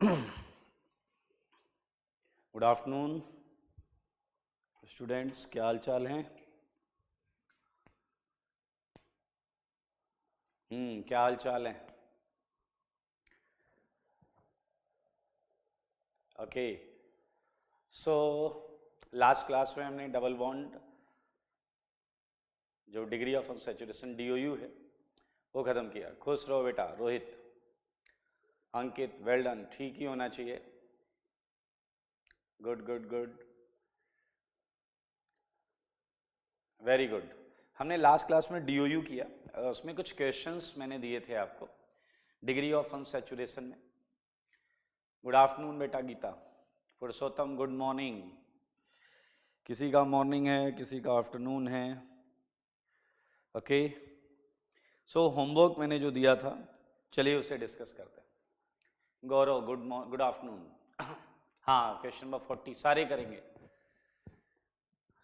Good afternoon students, क्या हाल चाल हैं? क्या हाल चाल है? ओके, सो लास्ट क्लास में हमने डबल बॉन्ड जो डिग्री ऑफ अनसैचुरेशन DOU है वो ख़त्म किया। खुश रहो बेटा। रोहित, अंकित, वेल डन। ठीक ही होना चाहिए। Good good good, very good. हमने लास्ट क्लास में DOU किया, उसमें कुछ क्वेश्चंस मैंने दिए थे आपको डिग्री ऑफ अनसैचुरेशन में। गुड आफ्टरनून बेटा गीता। पुरुषोत्तम, गुड मॉर्निंग। किसी का मॉर्निंग है, किसी का आफ्टरनून है। ओके, सो होमवर्क मैंने जो दिया था, चलिए उसे डिस्कस करते हैं। गौरव, गुड आफ्टरनून। हाँ, क्वेश्चन नंबर 40 सारे करेंगे।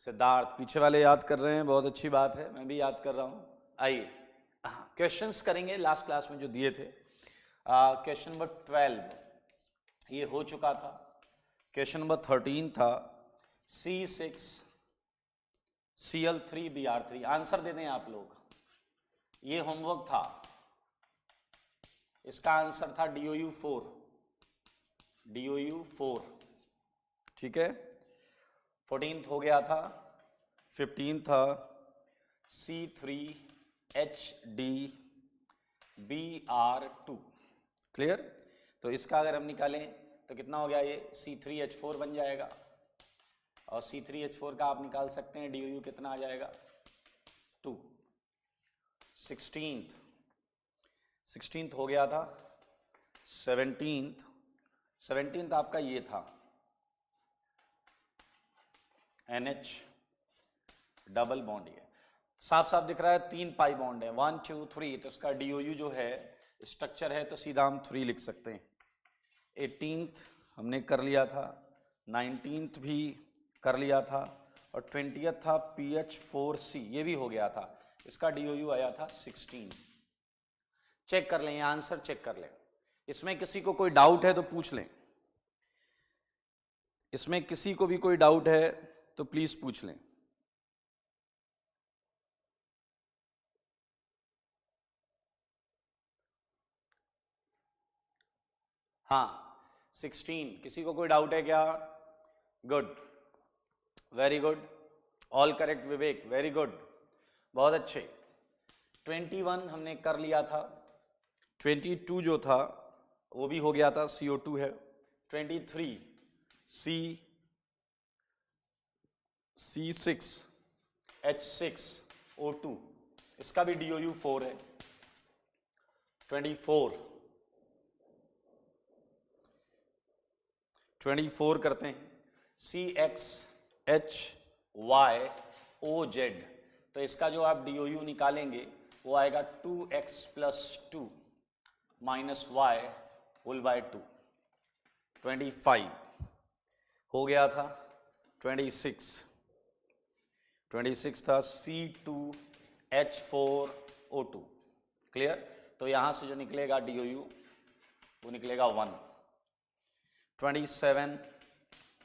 सिद्धार्थ, पीछे वाले याद कर रहे हैं, बहुत अच्छी बात है, मैं भी याद कर रहा हूँ। आइए क्वेश्चंस करेंगे लास्ट क्लास में जो दिए थे। क्वेश्चन नंबर 12 ये हो चुका था। क्वेश्चन नंबर 13 था C6 Cl3 Br3। आंसर दे दें आप लोग। ये होमवर्क था, इसका आंसर था DOU4। ठीक है, 14th हो गया था। 15 था C3HDBr2। क्लियर? तो इसका अगर हम निकालें तो कितना हो गया? ये C3H4 बन जाएगा, और C3H4 का आप निकाल सकते हैं DOU कितना आ जाएगा? 2। 16th हो गया था। 17th आपका ये था NH डबल बॉन्ड। ये साफ साफ दिख रहा है 3 पाई बॉन्ड है, 1 2 3। तो इसका DOU जो है स्ट्रक्चर है तो सीधा हम 3 लिख सकते हैं। 18th हमने कर लिया था, 19th भी कर लिया था, और 20th था PH4C, ये भी हो गया था। इसका DOU आया था 16। चेक कर लें, आंसर चेक कर लें। इसमें किसी को कोई डाउट है तो पूछ लें। इसमें किसी को भी कोई डाउट है तो प्लीज पूछ लें। हाँ, 16। किसी को कोई डाउट है क्या? Good, very good, all correct Vivek, very good, बहुत अच्छे। 21 हमने कर लिया था। 22 जो था वो भी हो गया था, CO2 है। 23 C6H6O2, इसका भी DOU 4 है। 24 करते हैं, CXHYOZ। तो इसका जो आप DOU निकालेंगे वो आएगा 2x+2 -y/2। 25 हो गया था। 26 था C2H4O2। क्लियर? तो यहां से जो निकलेगा DOU वो निकलेगा 1। 27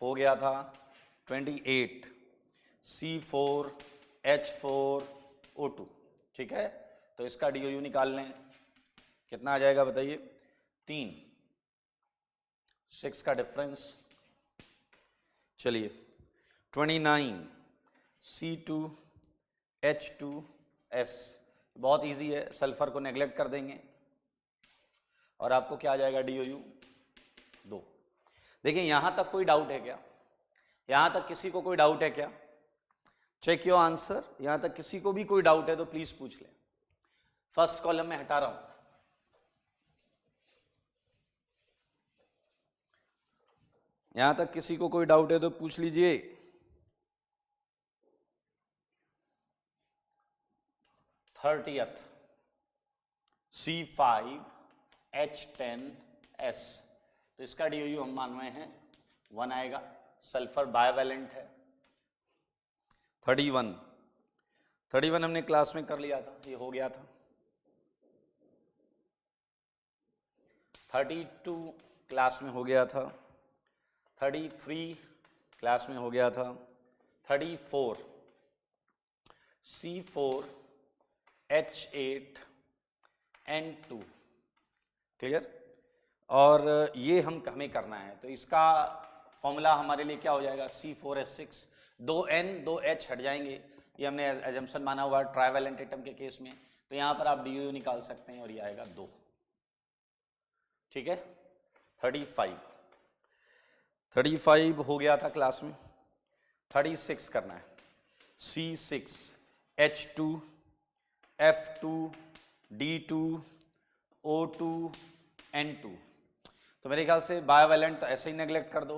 हो गया था। 28 C4H4O2। ठीक है, तो इसका DOU निकाल लें, कितना आ जाएगा बताइए? 3, 6 का डिफरेंस। चलिए, 29 C2H2S, बहुत इजी है, सल्फर को नेग्लेक्ट कर देंगे और आपको क्या आ जाएगा? DOU 2। देखिए, यहां तक कोई डाउट है क्या? यहां तक किसी को कोई डाउट है क्या? Check your answer. यहां तक किसी को भी कोई डाउट है तो प्लीज पूछ लें। फर्स्ट कॉलम में हटा रहा हूं। यहां तक किसी को कोई डाउट है तो पूछ लीजिए। थर्टियथ C5H10S, तो इसका DOU हम मान रहे हैं 1 आएगा, सल्फर बायवैलेंट है। 31 हमने क्लास में कर लिया था, ये हो गया था। 32 क्लास में हो गया था, 33 क्लास में हो गया था, 34 C4H8N2, क्लियर। और ये हमें करना है, तो इसका फॉर्मूला हमारे लिए क्या हो जाएगा, C4H6, 2N 2H हट जाएंगे, ये हमने एजम्पशन माना हुआ ट्राइवेलेंट एटम के केस में, तो यहां पर आप DU निकाल सकते हैं और ये आएगा 2, ठीक है। 35 हो गया था क्लास में, 36 करना है, C6H2F2D2O2N2। तो मेरे ख्याल से बायोवैलेंट तो ऐसे ही नेग्लेक्ट कर दो,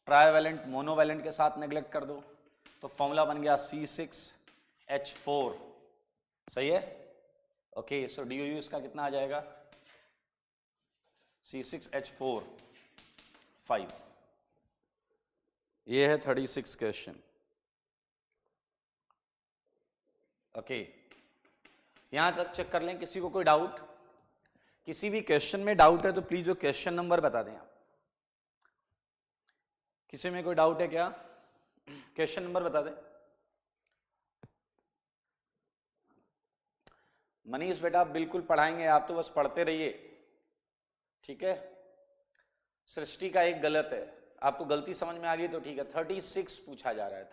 ट्राइवैलेंट मोनोवैलेंट के साथ नेग्लेक्ट कर दो, तो फॉर्मूला बन गया C6H4, सही है। ओके, सो DOU इसका कितना आ जाएगा, C6H4 5। ये है 36 क्वेश्चन। ओके, यहां तक चेक कर लें, किसी को कोई डाउट, किसी भी क्वेश्चन में डाउट है तो प्लीज जो क्वेश्चन नंबर बता दें आप। किसी में कोई डाउट है क्या, क्वेश्चन नंबर बता दें। मनीष बेटा आप बिल्कुल पढ़ाएंगे, आप तो बस पढ़ते रहिए, ठीक है। सृष्टि का एक गलत है, आपको गलती समझ में आ गई तो ठीक है। 36 पूछा जा रहा है,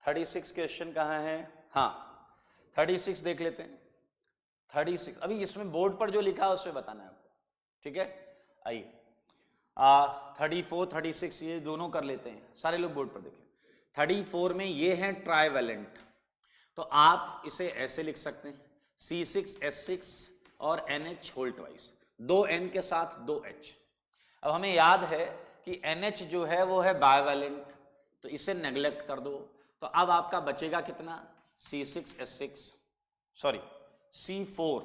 36 क्वेश्चन कहाँ है, हाँ 36 देख लेते हैं। 36 अभी इसमें बोर्ड पर जो लिखा है उसमें बताना है आपको, ठीक है। आइए 34 36 ये दोनों कर लेते हैं, सारे लोग बोर्ड पर देखें। 34 में ये है ट्राइवेलेंट, तो आप इसे ऐसे लिख सकते हैं C6H6 और NH होल ट्वाइस, 2N के साथ 2H। अब हमें याद है कि NH जो है वो है बायोवैलेंट, तो इसे नेग्लेक्ट कर दो, तो अब आपका बचेगा कितना, C4,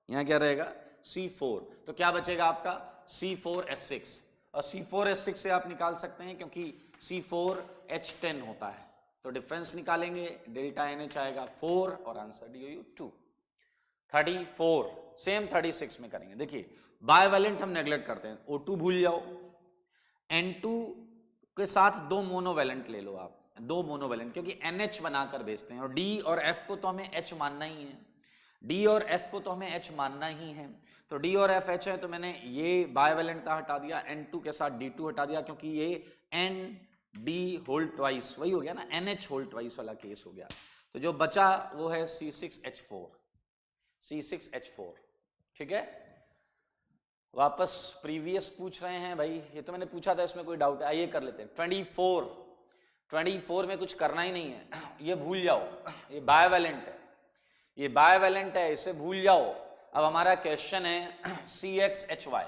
यहां क्या रहेगा C4, तो क्या बचेगा आपका C4H6, और C4H6 से आप निकाल सकते हैं क्योंकि C4H10 होता है, तो डिफरेंस निकालेंगे, डेल्टा NH आएगा 4 और आंसर DOU 2। 34 सेम 36 में करेंगे। देखिए बायोवैलेंट हम नेग्लेक्ट करते हैं, O2 भूल जाओ, N2 के साथ 2 मोनोवैलेंट ले लो आप, 2 मोनोवैलेंट, क्योंकि NH बनाकर भेजते हैं, और D और F को तो हमें H मानना ही है, D और F को तो हमें H मानना ही है, तो D और F H है, तो मैंने ये बायोवैलेंट का हटा दिया, N2 के साथ D2 हटा दिया, क्योंकि ये ND होल ट्वाइस वही हो गया ना, NH होल ट्वाइस वाला केस हो गया, तो जो बचा वो है C6H4, ठीक है। वापस प्रीवियस पूछ रहे हैं भाई, ये तो मैंने पूछा था, इसमें कोई डाउट है, आइए कर लेते हैं। 24 में कुछ करना ही नहीं है, ये भूल जाओ, ये बायोवैलेंट है, ये बायोवैलेंट है, इसे भूल जाओ। अब हमारा क्वेश्चन है CXHY,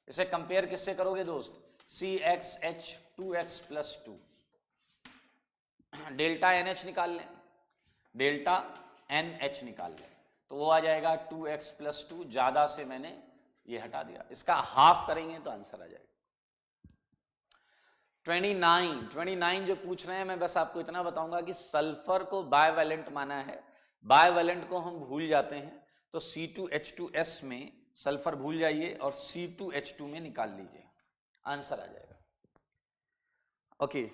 इसे कंपेयर किससे करोगे दोस्त, CXH 2X + 2, डेल्टा NH निकाल लें, डेल्टा NH निकाल लें, तो वो आ जाएगा 2X + 2, ज्यादा से मैंने ये हटा दिया, इसका हाफ करेंगे तो आंसर आ जाएगा 29 जो पूछ रहे हैं, मैं बस आपको इतना बताऊंगा कि सल्फर को बायोवैलेंट माना है, बायोवैलेंट को हम भूल जाते हैं, तो C2H2S में सल्फर भूल जाइए और C2H2 में निकाल लीजिए, आंसर आ जाएगा। ओके,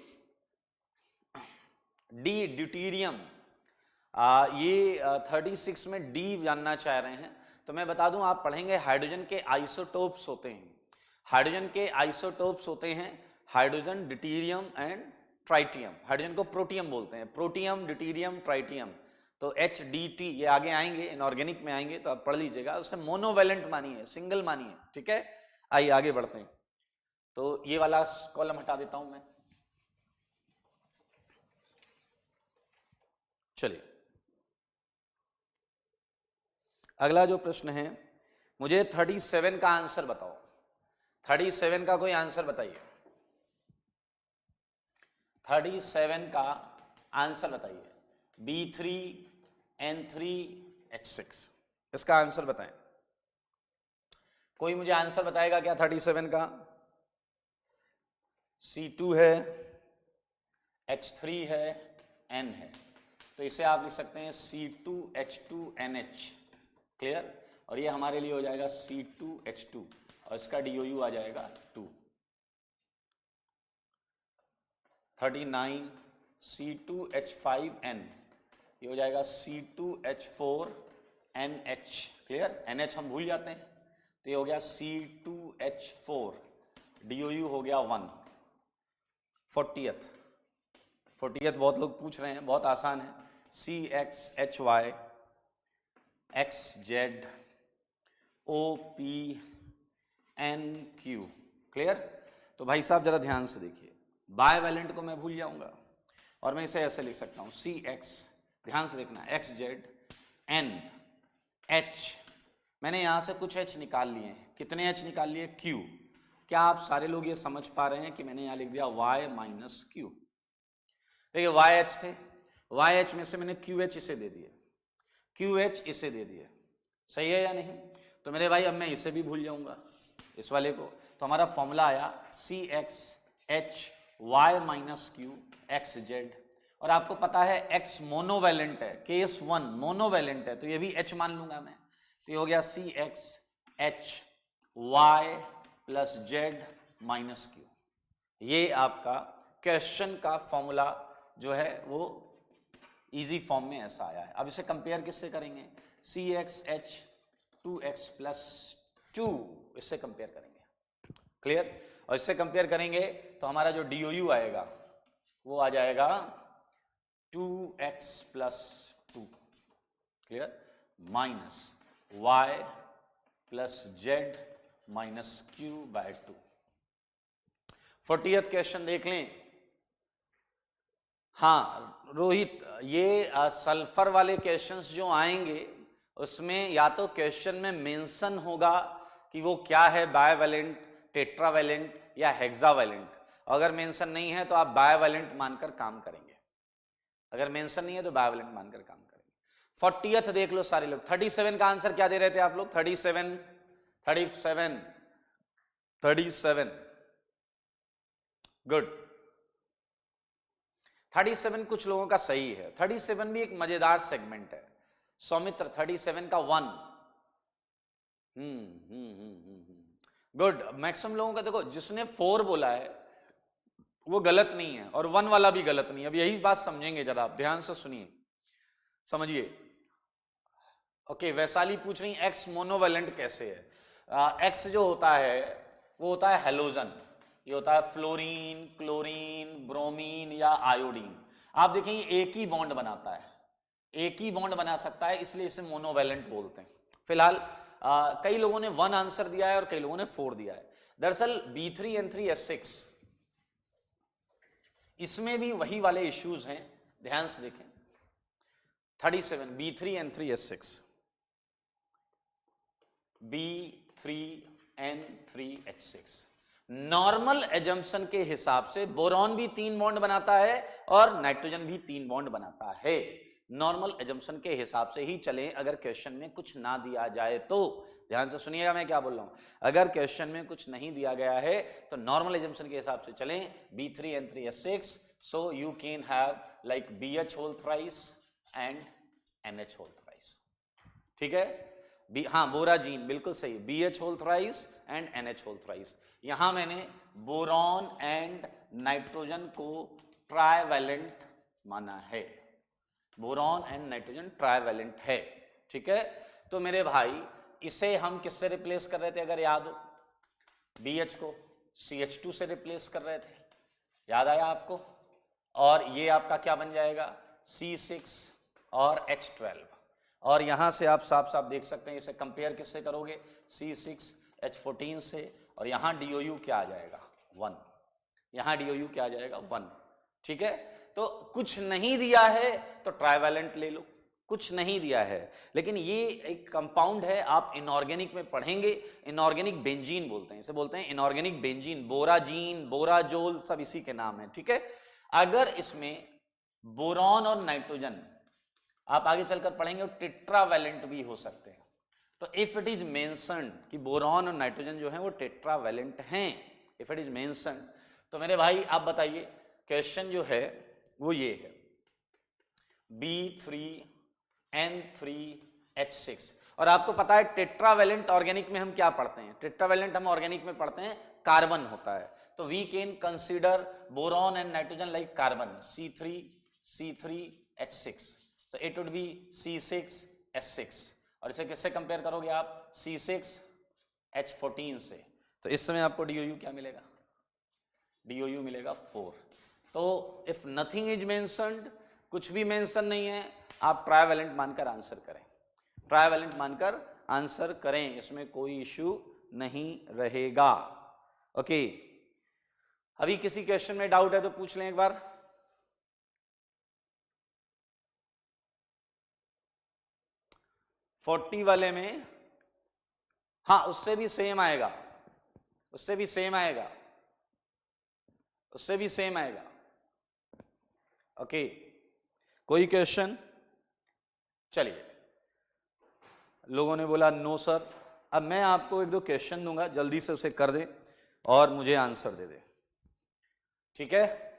D ड्यूटीरियम, ये 36 में D जानना चाह रहे हैं, तो मैं बता दूं, आप पढ़ेंगे हाइड्रोजन के आइसोटोप्स होते हैं, हाइड्रोजन के आइसोटोप्स होते हैं, hydrogen, deuterium and tritium, hydrogen को प्रोटियम बोलते हैं, प्रोटियम, ड्यूटीरियम, ट्राइटियम, तो HDT ये आगे आएंगे, इनऑर्गेनिक में आएंगे, तो आप पढ़ लीजिएगा, उसे मोनोवैलेंट मानिए, सिंगल मानिए, ठीक है। आइए आगे बढ़ते हैं, तो ये वाला कॉलम हटा देता हूं मैं, चलिए अगला जो प्रश्न है, मुझे 37 का आंसर बताओ, 37 का कोई आंसर बताइए, 37 का आंसर बताइए, B3N3H6, इसका आंसर बताएं, कोई मुझे आंसर बताएगा क्या 37 का, C2 है, H3 है, N है, तो इसे आप लिख सकते हैं C2H2NH, क्लियर। और ये हमारे लिए हो जाएगा C2H2 और इसका DOU आ जाएगा 2। 39 C2H5N, ये हो जाएगा C2H4NH। क्लियर, NH हम भूल जाते हैं, तो ये हो गया C2H4, DOU हो गया 1। 40th बहुत लोग पूछ रहे हैं, बहुत आसान है, CXHY XZ OPNQ। क्लियर। तो भाई साहब जरा ध्यान से देखिए, बायवैलेंट को मैं भूल जाऊंगा और मैं इसे ऐसे लिख सकता हूं CX, ध्यान से देखना, XZNH, मैंने यहां से कुछ H निकाल लिए हैं। कितने H निकाल लिए? Q। क्या आप सारे लोग ये समझ पा रहे हैं कि मैंने यहां लिख दिया Y माइनस Q? देखिए YH थे, YH में से मैंने QH इसे दे दिए, QH इसे दे दिए, सही है या नहीं? तो मेरे भाई अब मैं इसे भी भूल जाऊंगा, इस वाले को। तो हमारा फॉर्मूला आया CXHY माइनस Q XZ। और आपको पता है X मोनोवैलेंट है, केस 1 मोनोवैलेंट है, तो ये भी H मान लूंगा मैं। तो ये हो गया CXHY plus Z minus Q। ये आपका क्वेश्चन का फॉर्मूला जो है वो इजी फॉर्म में ऐसा आया है। अब इसे कंपेयर किससे करेंगे? CXH2X प्लस 2, इससे कंपेयर करेंगे। क्लियर। और इससे कंपेयर करेंगे तो हमारा जो DOU आएगा वो आ जाएगा 2X plus 2, clear, minus Y plus Z minus Q by 2। 40th question देख लें। हाँ रोहित, ये सल्फर वाले क्वेश्चंस जो आएंगे उसमें या तो क्वेश्चन में मेंशन होगा कि वो क्या है, बायवैलेंट, टेट्रावैलेंट या हेक्सावैलेंट। अगर मेंशन नहीं है तो आप बायवैलेंट मानकर काम करेंगे, अगर मेंशन नहीं है तो बायवैलेंट मानकर काम करेंगे। 40th देख लो सारे लोग। 37 का आंसर क्या दे रहे थे आप लोग? 37 गुड। 37 कुछ लोगों का सही है। 37 भी एक मजेदार सेगमेंट है। सौमित्र 37 का 1। गुड। मैक्सिमम लोगों का देखो, जिसने 4 बोला है वो गलत नहीं है और 1 वाला भी गलत नहीं है। अब यही बात समझेंगे, जरा आप ध्यान से सुनिए, समझिए। ओके, वैशाली पूछ रही एक्स मोनोवैलेंट कैसे है? एक्स जो होता है वो होता है हेलोजन, ये होता है फ्लोरीन, क्लोरीन, ब्रोमीन या आयोडीन। आप देखेंगे एक ही बॉन्ड बनाता है, एक ही बॉन्ड बना सकता है, इसलिए इसे मोनोवैलेंट बोलते हैं। फिलहाल कई लोगों ने 1 आंसर दिया है और कई लोगों ने 4 दिया है। दरअसल B3N3S6 इसमें भी वही वाले इश्यूज हैं, ध्यान से देखें। 37 B3N3S6 B3N3H6 नॉर्मल एजम्पशन के हिसाब से बोरॉन भी 3 बॉन्ड बनाता है और नाइट्रोजन भी 3 बॉन्ड बनाता है। नॉर्मल एजम्पशन के हिसाब से ही चलें, अगर क्वेश्चन में कुछ ना दिया जाए तो। ध्यान से सुनिएगा मैं क्या बोल रहा हूं। अगर क्वेश्चन में कुछ नहीं दिया गया है तो नॉर्मल एजम्पशन के हिसाब से चलें, B3N3S6, so you can have like BH whole thrice and NH whole thrice। ठीक है, हाँ बोराजीन बिल्कुल सही, BH whole thrice and NH whole thrice। यहां मैंने बोरॉन एंड नाइट्रोजन को ट्राइवैलेंट माना है, बोरॉन एंड नाइट्रोजन ट्राइवैलेंट है। ठीक है, तो मेरे भाई इसे हम किससे रिप्लेस कर रहे थे? अगर याद हो, BH को CH2 से रिप्लेस कर रहे थे, याद आया आपको? और ये आपका क्या बन जाएगा? C6 और H12। और यहां से आप साफ साफ देख सकते हैं, इसे कंपेयर किससे करोगे? C6H14 से। और यहां DOU क्या आ जाएगा? 1। यहां DOU क्या आ जाएगा? 1। ठीक है, तो कुछ नहीं दिया है तो ट्राइवैलेंट ले लो, कुछ नहीं दिया है। लेकिन ये एक कंपाउंड है, आप इनऑर्गेनिक में पढ़ेंगे, इनऑर्गेनिक बेंजीन बोलते हैं इसे, बोलते हैं इनऑर्गेनिक बेंजीन, बोराजीन, बोराजोल, सब इसी के नाम है। ठीक है, अगर इसमें बोरॉन और नाइट्रोजन आप आगे चलकर पढ़ेंगे टेट्रावैलेंट भी हो सकते हैं। तो इफ इट इज मेंशन्ड कि बोरॉन और नाइट्रोजन जो है वो टेट्रावैलेंट हैं, इफ इट इज मेंशन्ड, तो मेरे भाई आप बताइए क्वेश्चन जो है वो ये है B3N3H6। और आपको पता है टेट्रावेलेंट ऑर्गेनिक में हम क्या पढ़ते हैं, टेट्रावेलेंट हम ऑर्गेनिक में पढ़ते हैं कार्बन होता है, तो we can consider boron and nitrogen like carbon, C3H6, तो इट वुड बी C6H6, और इसे किससे कंपेयर करोगे आप, C6H14 से, तो इस समय आपको DOU क्या मिलेगा, DOU मिलेगा 4। तो इफ नथिंग इज मेंशन्ड, कुछ भी मेंशन नहीं है, आप ट्राइवेलेंट मानकर आंसर करें, ट्राइवेलेंट मानकर आंसर करें, इसमें कोई इश्यू नहीं रहेगा। ओके, अभी किसी क्वेश्चन में डाउट है तो पूछ लें एक बार। फोर्टी वाले में, हाँ उससे भी सेम आएगा, उससे भी सेम आएगा, उससे भी सेम आएगा। ओके, कोई क्वेश्चन? चलिए, लोगों ने बोला नो सर। अब मैं आपको एक दो क्वेश्चन दूंगा, जल्दी से उसे कर दें और मुझे आंसर दे दें, ठीक है?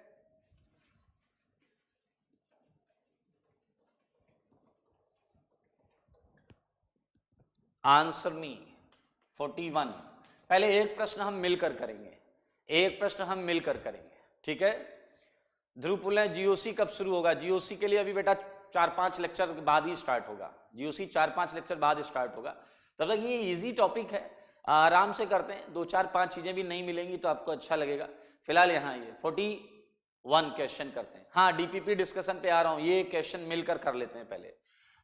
Answer me 41। पहले एक प्रश्न हम मिलकर करेंगे, एक प्रश्न हम मिलकर करेंगे, ठीक है? ध्रुव पुल है, जीओसी कब शुरू होगा? जीओसी के लिए अभी बेटा 4-5 लेक्चर बाद ही स्टार्ट होगा, जीओसी 4-5 लेक्चर बाद स्टार्ट होगा। तब तक ये इजी टॉपिक है, आराम से करते हैं, 2-4-5 चीजें भी नहीं मिलेंगी तो आपको अच्छा लगेगा। फिलहाल यहाँ ये 41 क्वेश्चन करते हैं। हाँ, डीपीपी डिस्कशन पे आ रहा हूं, ये क्वेश्चन मिलकर कर लेते हैं पहले,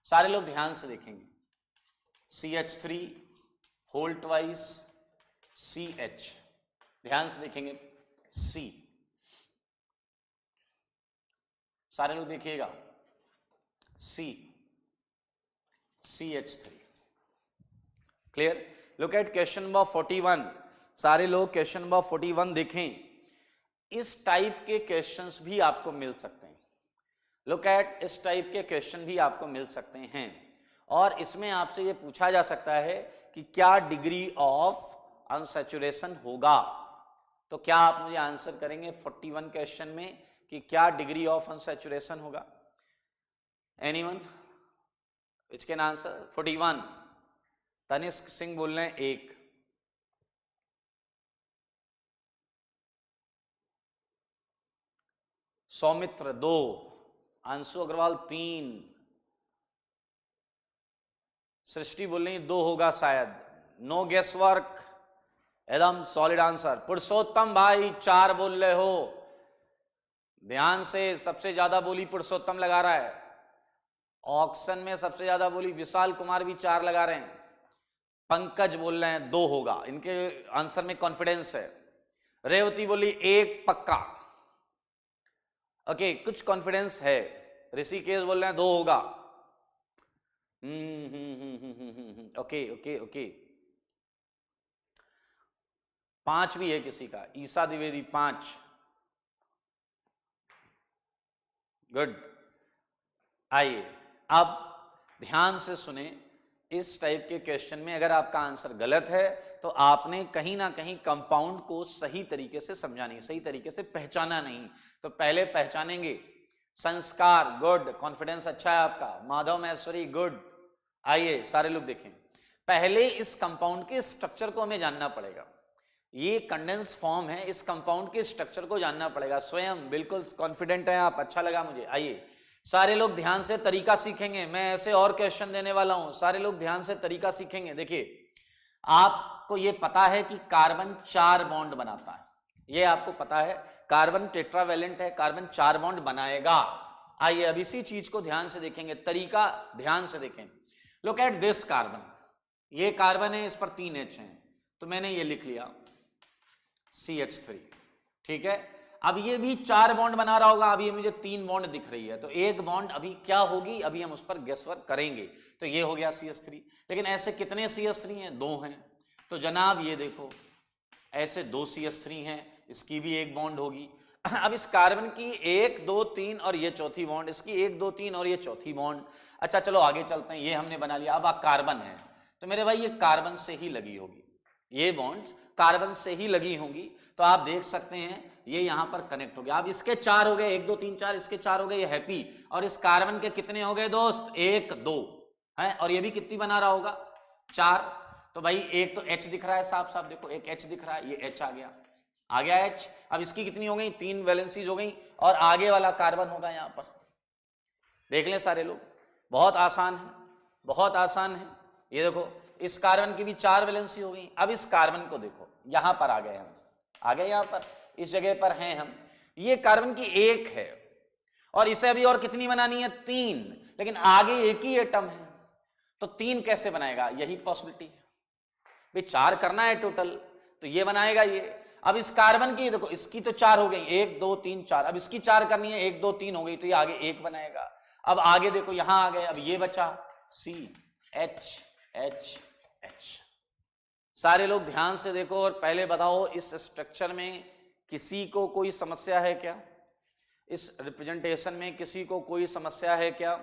सारे लोग ध्यान से देखेंगे। CH3 होल ट्वाइस CH, ध्यान से देखेंगे, C, सारे लोग देखिएगा, CH3, clear? Look at question number 41, सारे लोग क्वेश्चन नंबर 41 देखें। इस टाइप के क्वेश्चंस भी आपको मिल सकते हैं, लुक एट, इस टाइप के क्वेश्चन भी आपको मिल सकते हैं, और इसमें आपसे ये पूछा जा सकता है कि क्या डिग्री ऑफ अनसैचुरेशन होगा। तो क्या आप मुझे आंसर करेंगे 41 क्वेश्चन में कि क्या डिग्री ऑफ अनसैचुरेशन होगा? Anyone which can answer 41? Tanishk Singh बोल रहे हैं 1, सौमित्र 2, अंशु अग्रवाल 3, सृष्टि बोल रही 2 होगा शायद, नो गेस वर्क, एकदम सॉलिड आंसर। पुरुषोत्तम भाई 4 बोल रहे हो, ध्यान से, सबसे ज्यादा बोली पुरुषोत्तम लगा रहा है, ऑक्शन में सबसे ज्यादा बोली विशाल कुमार भी 4 लगा रहे हैं, पंकज बोल रहे हैं 2 होगा, इनके आंसर में कॉन्फिडेंस है। रेवती बोली 1 पक्का, ओके, कुछ कॉन्फिडेंस है। ऋषिकेश बोल रहे हैं 2 होगा, ओके ओके ओके, 5 भी है किसी का, ईसा द्विवेदी 5, गुड। आइए अब ध्यान से सुने, इस टाइप के क्वेश्चन में अगर आपका आंसर गलत है तो आपने कहीं ना कहीं कंपाउंड को सही तरीके से समझा नहीं, सही तरीके से पहचाना नहीं। तो पहले पहचानेंगे संस्कार, गुड, कॉन्फिडेंस अच्छा है आपका, माधव महेश्वरी गुड। आइए सारे लोग देखें, पहले इस कंपाउंड के स्ट्रक्चर को हमें जानना पड़ेगा। ये कंडेंस फॉर्म है, इस कंपाउंड के स्ट्रक्चर को जानना पड़ेगा। स्वयं बिल्कुल कॉन्फिडेंट है आप, अच्छा लगा मुझे। आइए सारे लोग ध्यान से तरीका सीखेंगे, मैं ऐसे और क्वेश्चन देने वाला हूं, सारे लोग ध्यान से तरीका सीखेंगे। देखिए, आपको ये पता है कि कार्बन 4 बॉन्ड बनाता है, ये आपको पता है, कार्बन टेट्रावेलेंट है, कार्बन 4 बॉन्ड बनाएगा। आइए अब इसी चीज को ध्यान से देखेंगे, तरीका ध्यान से देखें। लुक एट दिस कार्बन, ये कार्बन है, इस पर 3 H हैं, तो मैंने ये लिख लिया CH3, ठीक है। अब ये भी 4 बॉन्ड बना रहा होगा, अब ये मुझे 3 बॉन्ड दिख रही है, तो एक बॉन्ड अभी क्या होगी, अभी हम उस पर गेस वर्क करेंगे। तो ये हो गया CH3, लेकिन ऐसे कितने CH3 हैं? 2 हैं। तो जनाब ये देखो, ऐसे 2 CH3 हैं, इसकी भी एक बॉन्ड होगी। अब इस कार्बन की 1 2 3 और ये चौथी बॉन्ड, इसकी 1 2 3 और ये चौथी बॉन्ड। अच्छा चलो आगे चलते हैं, ये हमने बना लिया। अब कार्बन है, तो मेरे भाई ये कार्बन से ही लगी होगी, ये बॉन्ड्स कार्बन से ही लगी होंगी। तो आप देख सकते हैं ये यहां पर कनेक्ट हो गया। अब इसके 4 हो गए, 1 2 3 4, इसके 4 हो गए, ये हैप्पी। और इस कार्बन के कितने हो गए दोस्त? 1 2 है, और ये भी कितनी बना रहा होगा? 4, तो भाई एक तो H दिख रहा है साफ साफ, देखो एक H दिख रहा है, ये H आ गया H। अब इसकी कितनी हो गई, 3 वैलेंसीज हो गई, और आगे वाला कार्बन होगा यहां पर। देख लें सारे लोग, बहुत आसान है, बहुत आसान है। ये देखो इस कार्बन की भी 4 वैलेंसी हो गई। अब इस कार्बन को देखो, यहां पर आ गए हम, आ गए यहां पर, इस जगह पर हैं हम। ये कार्बन की 1 है, और इसे अभी और कितनी बनानी है, 3, लेकिन आगे एक ही एटम है, तो 3 कैसे बनाएगा, यही पॉसिबिलिटी है भाई। 4 करना है टोटल, तो ये बनाएगा ये। अब इस कार्बन की देखो, इसकी तो 4 हो गई, 1 2 3 4, अब इसकी 4 करनी है, 1 2 3 हो गई, तो ये आगे 1 बनाएगा। अब आगे देखो यहां आ गए, अब ये बचा C H H H। सारे लोग ध्यान से देखो और पहले बताओ, इस स्ट्रक्चर में किसी को कोई समस्या है क्या, इस रिप्रेजेंटेशन में किसी को कोई समस्या है क्या।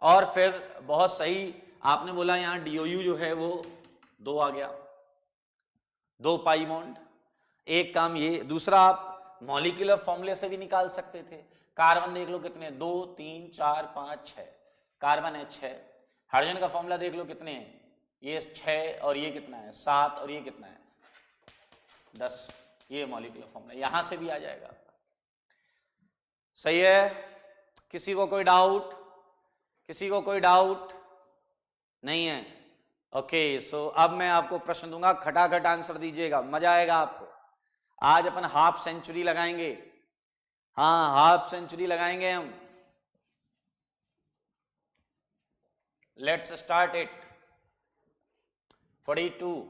और फिर बहुत सही आपने बोला, यहां DOU जो है वो 2 आ गया, 2 पाई बॉन्ड। एक काम ये, दूसरा आप मॉलिक्यूलर फॉर्मूले से भी निकाल सकते थे। कार्बन देख लो कितने, 2 3 4 5 6, कार्बन है 6। हाइड्रोजन का फॉर्मूला देख लो कितने हैं, ये 6 और ये कितना है 7 और ये कितना है 10। ये मॉलिक्यूलर फॉर्मूला यहां से भी आ जाएगा। सही है, किसी को कोई डाउट, किसी को कोई डाउट नहीं है। ओके, सो अब मैं आपको प्रश्न दूंगा, खटाखट आंसर दीजिएगा, मजा आएगा आपको। आज अपन हाफ सेंचुरी लगाएंगे, हाँ हाफ सेंचुरी लगाएंगे हम। Let's start it. 42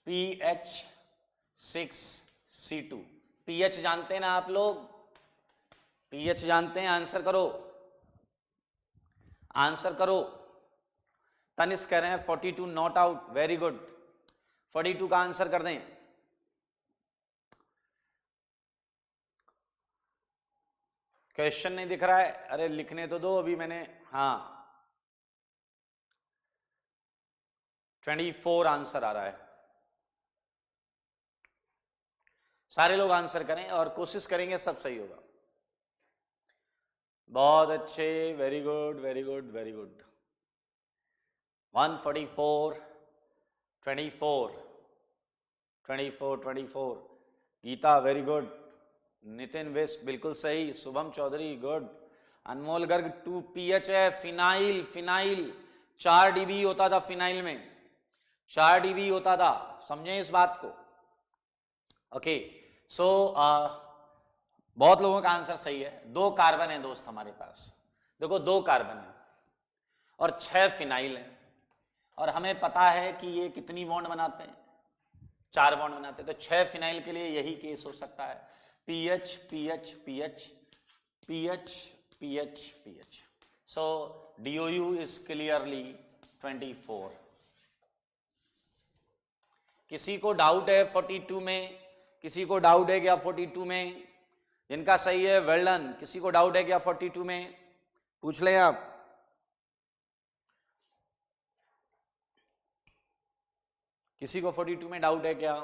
PH6C2। pH जानते हैं ना आप लोग, pH जानते हैं, आंसर करो, आंसर करो। तनिष्क कह रहे हैं 42 नॉट आउट, वेरी गुड, 42 का आंसर कर दें। क्वेश्चन नहीं दिख रहा है, अरे लिखने तो दो अभी मैंने, हाँ 24 आंसर आ रहा है। सारे लोग आंसर करें और कोशिश करेंगे सब सही होगा। बहुत अच्छे, very good very good very good. 144 24 24 24। Geeta very good, Nitin वेस्ट बिल्कुल सही, शुभम चौधरी गुड, अनमोल गर्ग 2 pH है, फिनाइल, फिनाइल 4 dB होता था फिनाइल में, 4 dB होता था, समझें इस बात को। ओके, सो बहुत लोगों का आंसर सही है। 2 कार्बन है दोस्त हमारे पास, देखो 2 कार्बन है और 6 फिनाइल है, और हमें पता है कि ये कितनी बॉन्ड बनाते हैं, 4 बॉन्ड बनाते हैं, तो 6 फिनाइल के लिए यही केस हो सकता है। PH PH PH PH PH PH। So DOU is clearly 24। किसी को डाउट है 42 में, किसी को डाउट है क्या 42 में, जिनका सही है वेल डन। किसी को डाउट है क्या 42 में, पूछ लें आप। किसी को 42 में डाउट है क्या,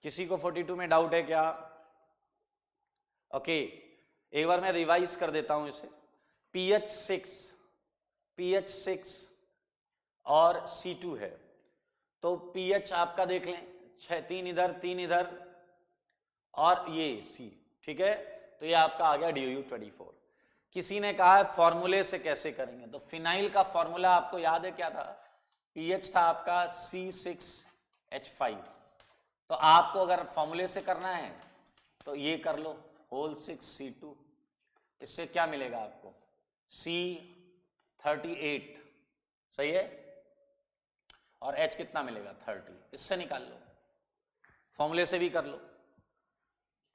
किसी को 42 में डाउट है क्या। ओके, एक बार मैं रिवाइज कर देता हूं इसे। PH6 और C2 है, तो pH आपका देख लें 6, 3 इधर 3 इधर और ये C, ठीक है, तो ये आपका आ गया DOU 24। किसी ने कहा है फॉर्मूले से कैसे करेंगे, तो फिनाइल का फॉर्मूला आपको याद है क्या था, pH था आपका C6H5। तो आपको अगर फॉर्मूले से करना है तो ये कर लो, होल 6C2, इससे क्या मिलेगा आपको C38, सही है, और H कितना मिलेगा 30, इससे निकाल लो, फॉर्मूले से भी कर लो,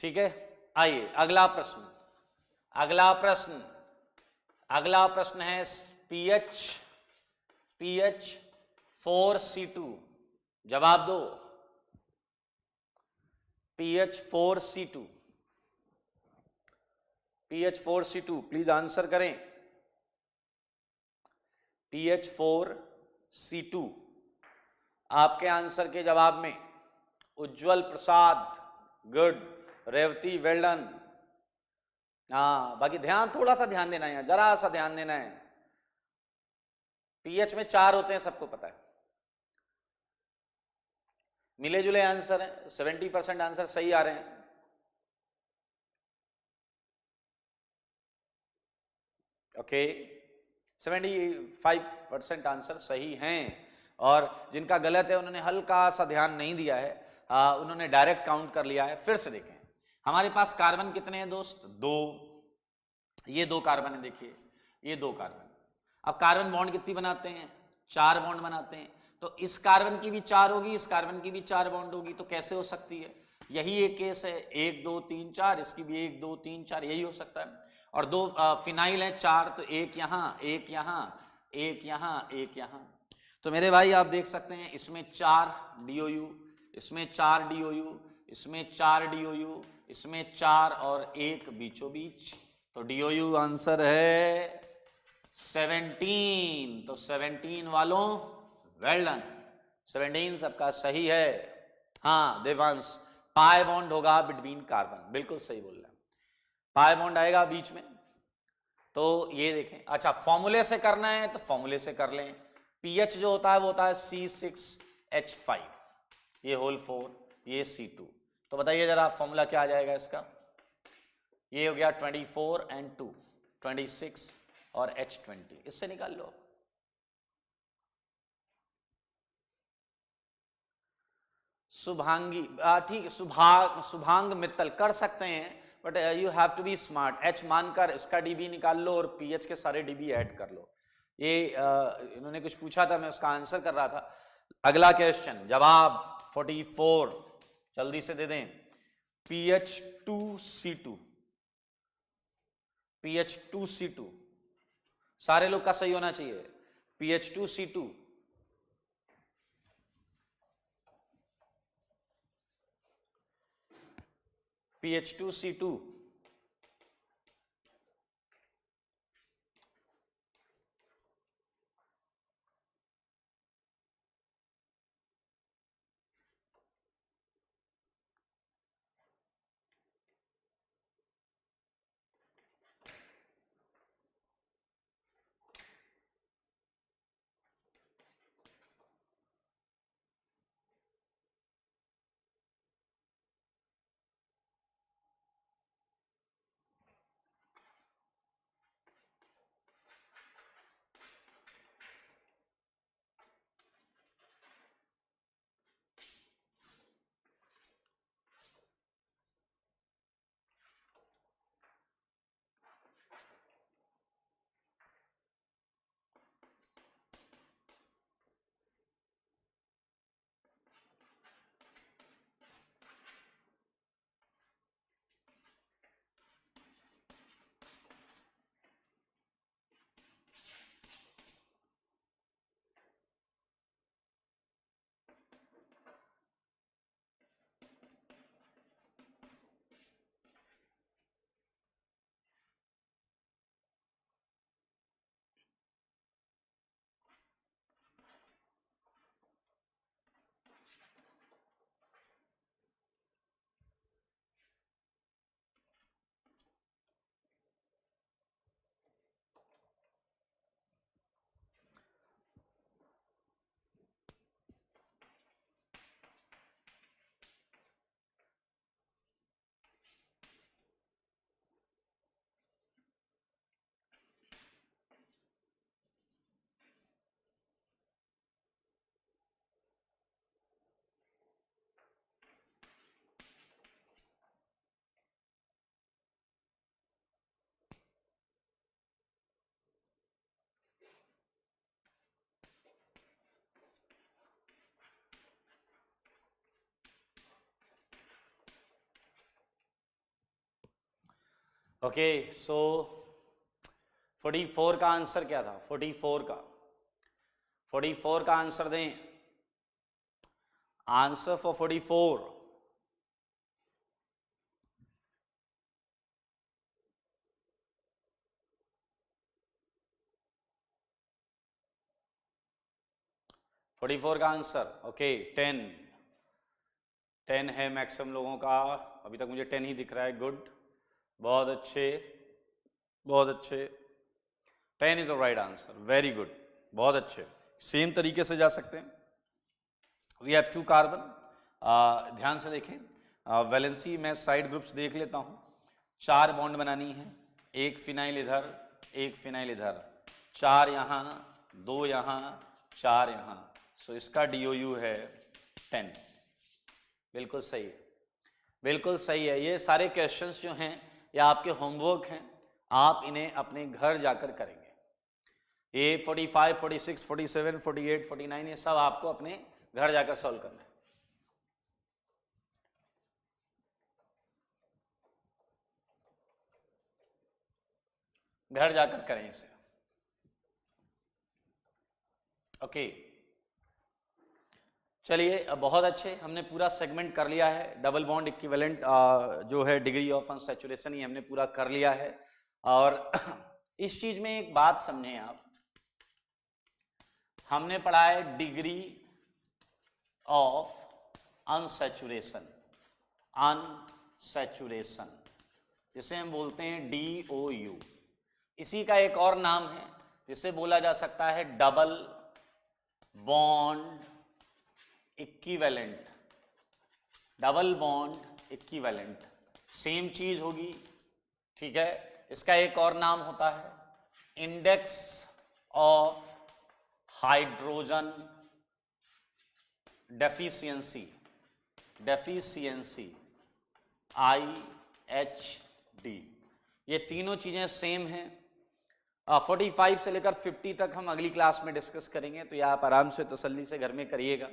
ठीक है। आइए अगला प्रश्न, अगला प्रश्न, अगला प्रश्न है PH4C2, जवाब दो। PH4C2, PH4C2 प्लीज आंसर करें। PH4C2, आपके आंसर के जवाब में उज्जवल प्रसाद गुड रेवती, वेल डन। हाँ, बाकी ध्यान, थोड़ा सा ध्यान देना है, जरा सा ध्यान देना है। पीएच में 4 होते हैं, सबको पता है। मिले जुले आंसर हैं, 70% आंसर सही आ रहे हैं। ओके, 75% आंसर सही हैं। और जिनका गलत है उन्होंने हल्का सा ध्यान नहीं दिया है, उन्होंने डायरेक्ट काउंट कर लिया है। फिर से देखें, हमारे पास कार्बन कितने हैं दोस्त? 2। ये 2 कार्बन है, देखिए ये 2 कार्बन। अब कार्बन बॉन्ड कितनी बनाते हैं? 4 बॉन्ड बनाते हैं। तो इस कार्बन की भी 4 होगी, इस कार्बन की भी 4 बॉन्ड होगी। तो कैसे हो सकती है? यही एक केस है, 1 2 3 4, इसकी भी 1 2 3 4, यही हो सकता है। और 2 फिनाइल है 4, तो एक यहां, एक यहां, एक यहां, एक यहां। तो मेरे भाई आप देख सकते हैं, इसमें 4 डीओयू, इसमें 4 डीओयू, इसमें 4 डीओयू, इसमें 4 और 1 बीचों बीच। तो डीओयू आंसर है 17। तो 17 वालों वेल डन, 17 सबका सही है। हाँ देवांश, पाई बॉन्ड होगा बिटवीन कार्बन, बिल्कुल सही बोल रहे हैं, पाई बॉन्ड आएगा बीच में। तो ये देखें, अच्छा फॉर्मूले से करना है तो फॉर्मूले से कर लें। पीएच जो होता है वो होता है C6H5, ये होल 4, ये C2। तो बताइए जरा फॉर्मूला क्या आ जाएगा इसका? ये हो गया 24 and 2, 26 और H20, इससे निकाल लो। शुभांगी, ठीक है, शुभांग मित्तल कर सकते हैं, but you have to be smart. H मानकर इसका डीबी निकाल लो और पीएच के सारे डीबी ऐड कर लो। ये इन्होंने कुछ पूछा था, मैं उसका आंसर कर रहा था। अगला क्वेश्चन, जवाब 44 जल्दी से दे दें। PH2C2, PH2C2 सारे लोग का सही होना चाहिए। PH2C2, PH2C2, okay. सो 44 का आंसर क्या था? 44 का आंसर दें। आंसर फॉर 44, का आंसर, ओके 10, 10 है मैक्सिमम लोगों का, अभी तक मुझे 10 ही दिख रहा है। गुड, बहुत अच्छे बहुत अच्छे। 10 is the right answer, very good, बहुत अच्छे। सेम तरीके से जा सकते हैं। We have 2 carbon. ध्यान से देखें, वैलेंसी में साइड ग्रुप्स देख लेता हूं। 4 बॉन्ड बनानी है, एक फिनाइल इधर, एक फिनाइल इधर, 4 यहां, 2 यहां, 4 यहां। सो इसका DOU है 10। बिल्कुल सही है, बिल्कुल सही है। ये सारे क्वेश्चंस जो हैं ये आपके होमवर्क हैं, आप इन्हें अपने घर जाकर करेंगे। ये 45, 46, 47, 48, 49 ये सब आपको अपने घर जाकर सॉल्व करना है। घर जाकर करें इसे। ओके, चलिए बहुत अच्छे, हमने पूरा सेगमेंट कर लिया है। डबल बॉन्ड इक्विवेलेंट जो है डिग्री ऑफ अनसैचुरेशन, ये हमने पूरा कर लिया है। और इस चीज में एक बात समझें आप, हमने पढ़ा है डिग्री ऑफ अनसैचुरेशन, अनसैचुरेशन जिसे हम बोलते हैं DOU। इसी का एक और नाम है जिसे बोला जा सकता है double bond equivalent. Double bond equivalent same चीज होगी, ठीक है। इसका एक और नाम होता है index of hydrogen deficiency, deficiency IHD। ये तीनों चीजें सेम हैं। 45 से लेकर 50 तक हम अगली क्लास में डिस्कस करेंगे, तो ये आप आराम से तसल्ली से घर में करिएगा।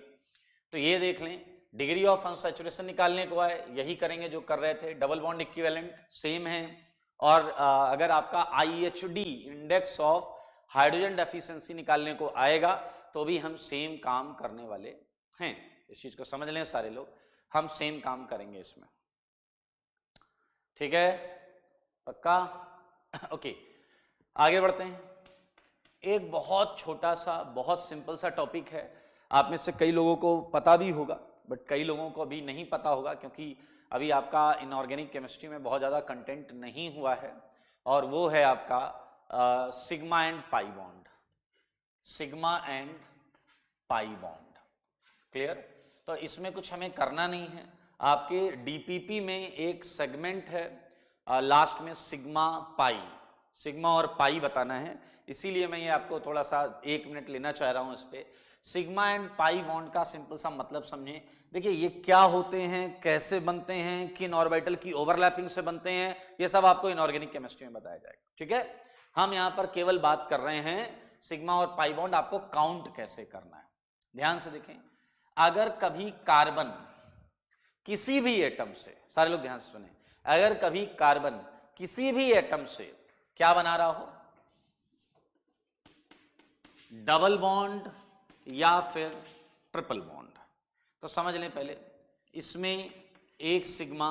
तो ये देख लें, डिग्री ऑफ अनसैचुरेशन निकालने को है, यही करेंगे जो कर रहे थे। डबल बॉन्ड इक्विवेलेंट सेम है। और अगर आपका IHD index of hydrogen deficiency निकालने को आएगा तो भी हम सेम काम करने वाले हैं। इस चीज को समझ लें सारे लोग, हम सेम काम करेंगे इसमें, ठीक है, पक्का। ओके, आगे बढ़ते हैं। एक बहुत छोटा सा, बहुत सिंपल सा टॉपिक है, आप में से कई लोगों को पता भी होगा बट कई लोगों को अभी नहीं पता होगा, क्योंकि अभी आपका इनऑर्गेनिक केमिस्ट्री में बहुत ज़्यादा कंटेंट नहीं हुआ है। और वो है आपका sigma and pi bond, sigma and pi bond. Clear? तो इसमें कुछ हमें करना नहीं है। आपके DPP में एक सेगमेंट है लास्ट में सिग्मा पाई, सिग्मा और पाई बताना है, इसीलिए मैं ये आपको थोड़ा सा 1 मिनट लेना चाह रहा हूं इस पे। सिग्मा एंड पाई बॉन्ड का सिंपल सा मतलब समझें। देखिए ये क्या होते हैं, कैसे बनते हैं, किन ऑर्बिटल की ओवरलैपिंग से बनते हैं, ये सब आपको इनऑर्गेनिक केमिस्ट्री में बताया जाएगा, ठीक है। हम यहां पर केवल बात कर रहे हैं सिग्मा और पाई बॉन्ड आपको काउंट कैसे करना है। ध्यान से देखें, अगर कभी कार्बन किसी भी एटम से, सारे लोग ध्यान से सुने, अगर कभी कार्बन किसी भी एटम से क्या बना रहा हो, डबल बॉन्ड या फिर ट्रिपल बॉन्ड, तो समझ लें पहले इसमें एक सिग्मा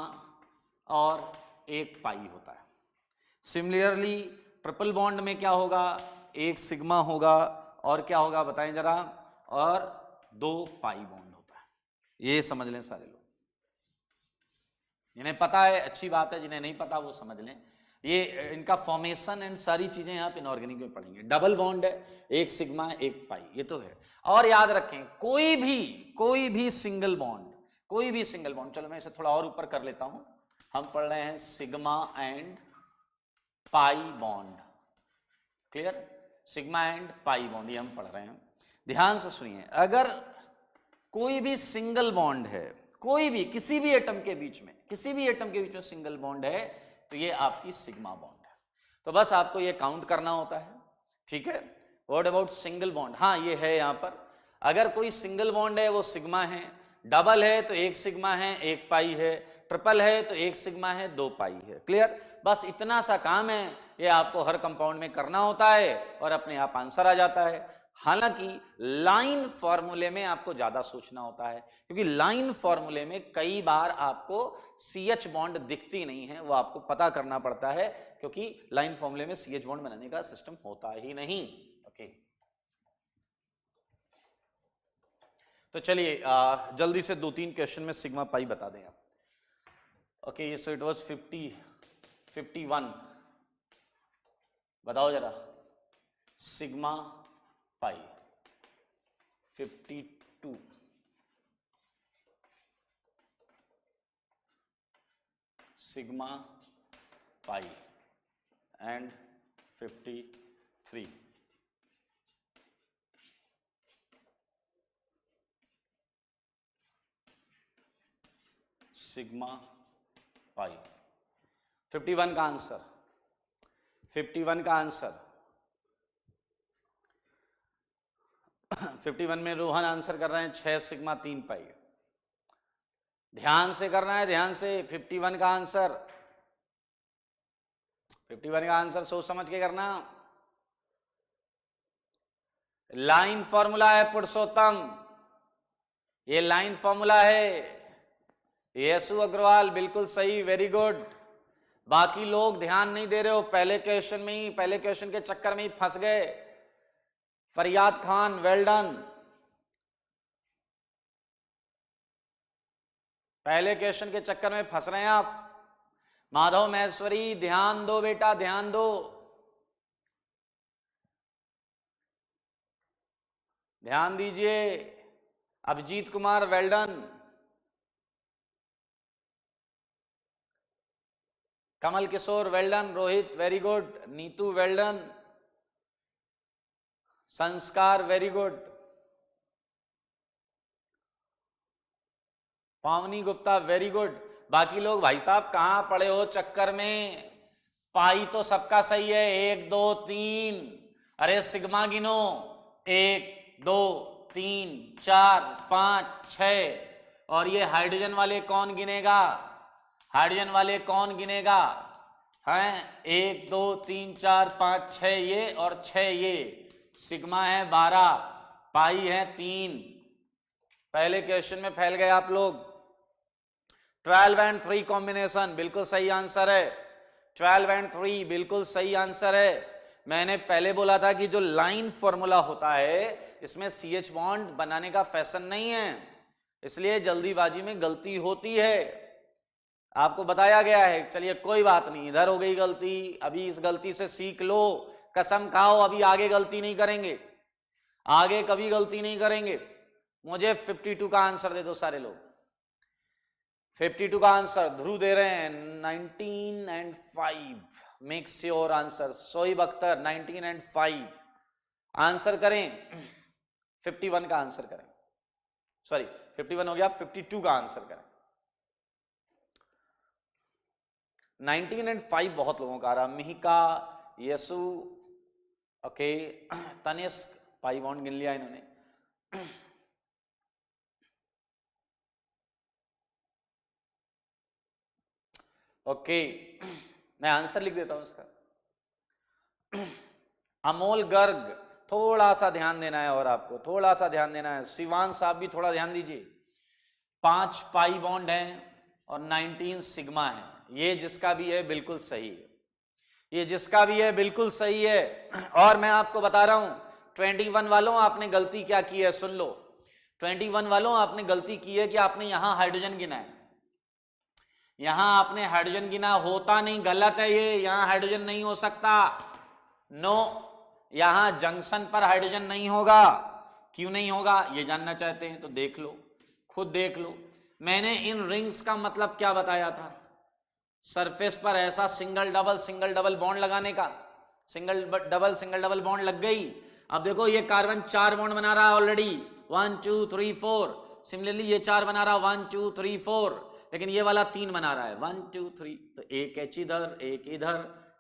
और एक पाई होता है। सिमिलरली ट्रिपल बॉन्ड में क्या होगा, एक सिग्मा होगा और क्या होगा बताएं जरा, और 2 पाई बॉन्ड होता है। ये समझ लें सारे लोग, जिन्हें पता है अच्छी बात है, जिन्हें नहीं पता वो समझ लें। ये इनका फॉर्मेशन एंड सारी चीजें आप इनऑर्गेनिक में पढ़ेंगे। डबल बॉन्ड है, एक सिग्मा एक पाई, ये तो है। और याद रखें कोई भी सिंगल बॉन्ड, कोई भी सिंगल बॉन्ड, चलो मैं इसे थोड़ा और ऊपर कर लेता हूं, हम पढ़ रहे हैं sigma and pi bond. Clear? Sigma and pi bond ये हम पढ़ रहे हैं। ध्यान से सुनिए, अगर कोई भी सिंगल बॉन्ड है, कोई भी किसी भी एटम के बीच में, किसी भी एटम के बीच में सिंगल बॉन्ड है, तो ये आपकी सिग्मा बॉन्ड है। तो बस आपको ये काउंट करना होता है, ठीक है। What about single bond? हाँ ये है यहां पर, अगर कोई सिंगल बॉन्ड है वो सिग्मा है, डबल है तो एक सिग्मा है एक पाई है, ट्रिपल है तो एक सिग्मा है 2 पाई है। क्लियर? बस इतना सा काम है, ये आपको हर कंपाउंड में करना होता है और अपने आप आंसर आ जाता है। हालांकि लाइन फॉर्मूले में आपको ज्यादा सोचना होता है, क्योंकि लाइन फॉर्मूले में कई बार आपको CH बॉन्ड दिखती नहीं है, वो आपको पता करना पड़ता है, क्योंकि लाइन फॉर्मूले में CH बॉन्ड बनाने का सिस्टम होता ही नहीं। ओके, तो चलिए जल्दी से 2-3 क्वेश्चन में सिग्मा पाई बता दें आप। Okay, so it was 51। बताओ जरा sigma pi 52 sigma pi and 53। Sigma pi 51 का आंसर 51 का आंसर 51 में रोहन आंसर कर रहे हैं 6 सिग्मा 3 पाई। ध्यान से करना है, ध्यान से। 51 का आंसर 51 का आंसर सोच समझ के करना। लाइन फॉर्मूला है पुरुषोत्तम, ये लाइन फॉर्मूला है। यशु अग्रवाल बिल्कुल सही, वेरी गुड। बाकी लोग ध्यान नहीं दे रहे हो, पहले क्वेश्चन के चक्कर में ही फंस गए। फरियाद खान वेल डन, पहले क्वेश्चन के चक्कर में फंस रहे हैं आप। माधव महेश्वरी ध्यान दो बेटा, ध्यान दो, ध्यान दीजिए। Abhijeet Kumar well done, Kamal Kishore well done, Rohit very good, Neetu well done, Sanskar very good, Pavani Gupta very good. बाकी लोग भाई साहब कहां पड़े हो चक्कर में? पाई तो सबका सही है, 1 2 3। अरे सिग्मा गिनो, 1 2 3 4 5 6। और ये हाइड्रोजन वाले कौन गिनेगा? हाइड्रोजन वाले कौन गिनेगा? हैं 1 2 3 4 5 6 ये और 6 ये। सिग्मा है 12, पाई है 3। पहले क्वेश्चन में फैल गए आप लोग। 12 एंड 3 कॉम्बिनेशन बिल्कुल सही आंसर है। 12 एंड 3 बिल्कुल सही आंसर है। मैंने पहले बोला था कि जो लाइन फॉर्मूला होता है इसमें CH बॉन्ड बनाने का फैशन नहीं है, इसलिए जल्दीबाजी में गलती होती है, आपको बताया गया है। चलिए कोई बात नहीं, इधर हो गई गलती, अभी इस गलती से सीख लो, कसम खाओ अभी आगे गलती नहीं करेंगे, आगे कभी गलती नहीं करेंगे। मुझे 52 का आंसर दे दो सारे लोग। 52 का आंसर ध्रुव दे रहे हैं 19 and 5। Makes your answer. Shoaib Akhtar 19 and 5 answer करें। 51 का आंसर करें, सॉरी 51 हो गया, 52 का आंसर करें। 19 एंड 5 बहुत लोगों का आ रहा। Mihika, Yasu, okay, Tanishk, pi bond गिन लिया इन्होंने। ओके, मैं आंसर लिख देता हूं इसका। अमोल गर्ग, थोड़ा सा ध्यान देना है और आपको थोड़ा सा ध्यान देना है। शिवान साहब भी थोड़ा ध्यान दीजिए। 5 पाई बॉन्ड हैं और 19 सिग्मा है। ये जिसका भी है बिल्कुल सही है, ये जिसका भी है बिल्कुल सही है। और मैं आपको बता रहा हूं 21 वालों आपने गलती क्या की है, सुन लो। 21 वालों आपने गलती की है कि आपने यहां हाइड्रोजन गिना है, यहां आपने हाइड्रोजन गिना, होता नहीं, गलत है ये। यहां हाइड्रोजन नहीं हो सकता, नो, यहां जंक्शन पर हाइड्रोजन नहीं होगा। क्यों नहीं होगा ये जानना चाहते हैं तो देख लो, खुद देख लो। मैंने इन रिंग्स का मतलब क्या बताया था? सरफेस पर ऐसा सिंगल डबल बॉन्ड लगाने का। सिंगल डबल बॉन्ड लग गई। अब देखो ये कार्बन 4 बॉन्ड बना रहा है ऑलरेडी, 1 2 3 4। सिमिलरली ये 4 बना रहा, 1 2 3 4, लेकिन ये वाला 3 बना रहा है, 1 2 3। तो एक H इधर, एक इधर,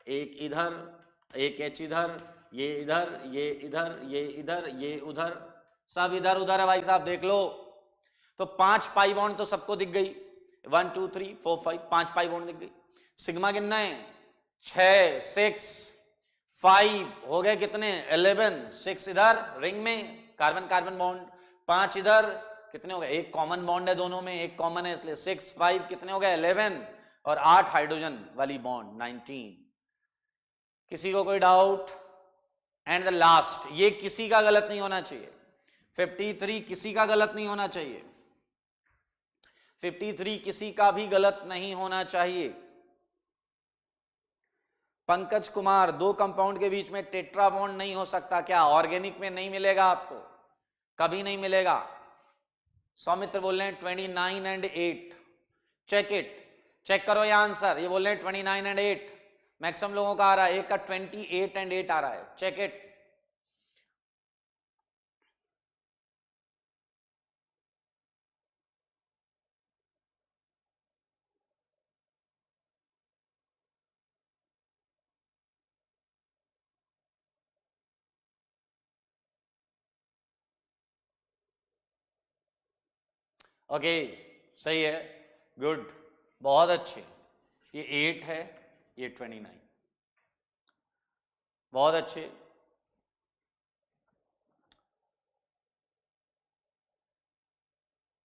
एक इधर, एक H इधर, ये इधर, ये इधर, ये इधर, ये उधर, सब इधर उधर है भाई साहब, देख लो। तो 5 पाई बॉन्ड तो सबको दिख गई, 1 2 3 4 5, 5 पाई बॉन्ड दिख गई। सिग्मा कितना है? 6 6 5 हो गए कितने? 11। 6 इधर रिंग में कार्बन कार्बन बॉन्ड, 5 इधर, कितने हो गए? एक कॉमन बॉन्ड है दोनों में, एक कॉमन है, इसलिए 6 5 कितने हो गए? 11। और 8 हाइड्रोजन वाली बॉन्ड 19। किसी को कोई डाउट? एंड द लास्ट, ये किसी का गलत नहीं होना चाहिए। 53 किसी का गलत नहीं होना चाहिए, 53 किसी का भी गलत नहीं होना चाहिए। पंकज कुमार, दो कंपाउंड के बीच में टेट्रा बॉन्ड नहीं हो सकता क्या? ऑर्गेनिक में नहीं मिलेगा आपको, कभी नहीं मिलेगा। सौमित्र बोल रहे हैं 29 एंड 8, चेक इट, चेक करो ये आंसर। ये बोल रहे हैं 29 एंड 8, मैक्सिमम लोगों का आ रहा है, एक का 28 एंड 8 आ रहा है, चेक इट। ओके, सही है, गुड, बहुत अच्छे। ये 8 है, ये 29, बहुत अच्छे।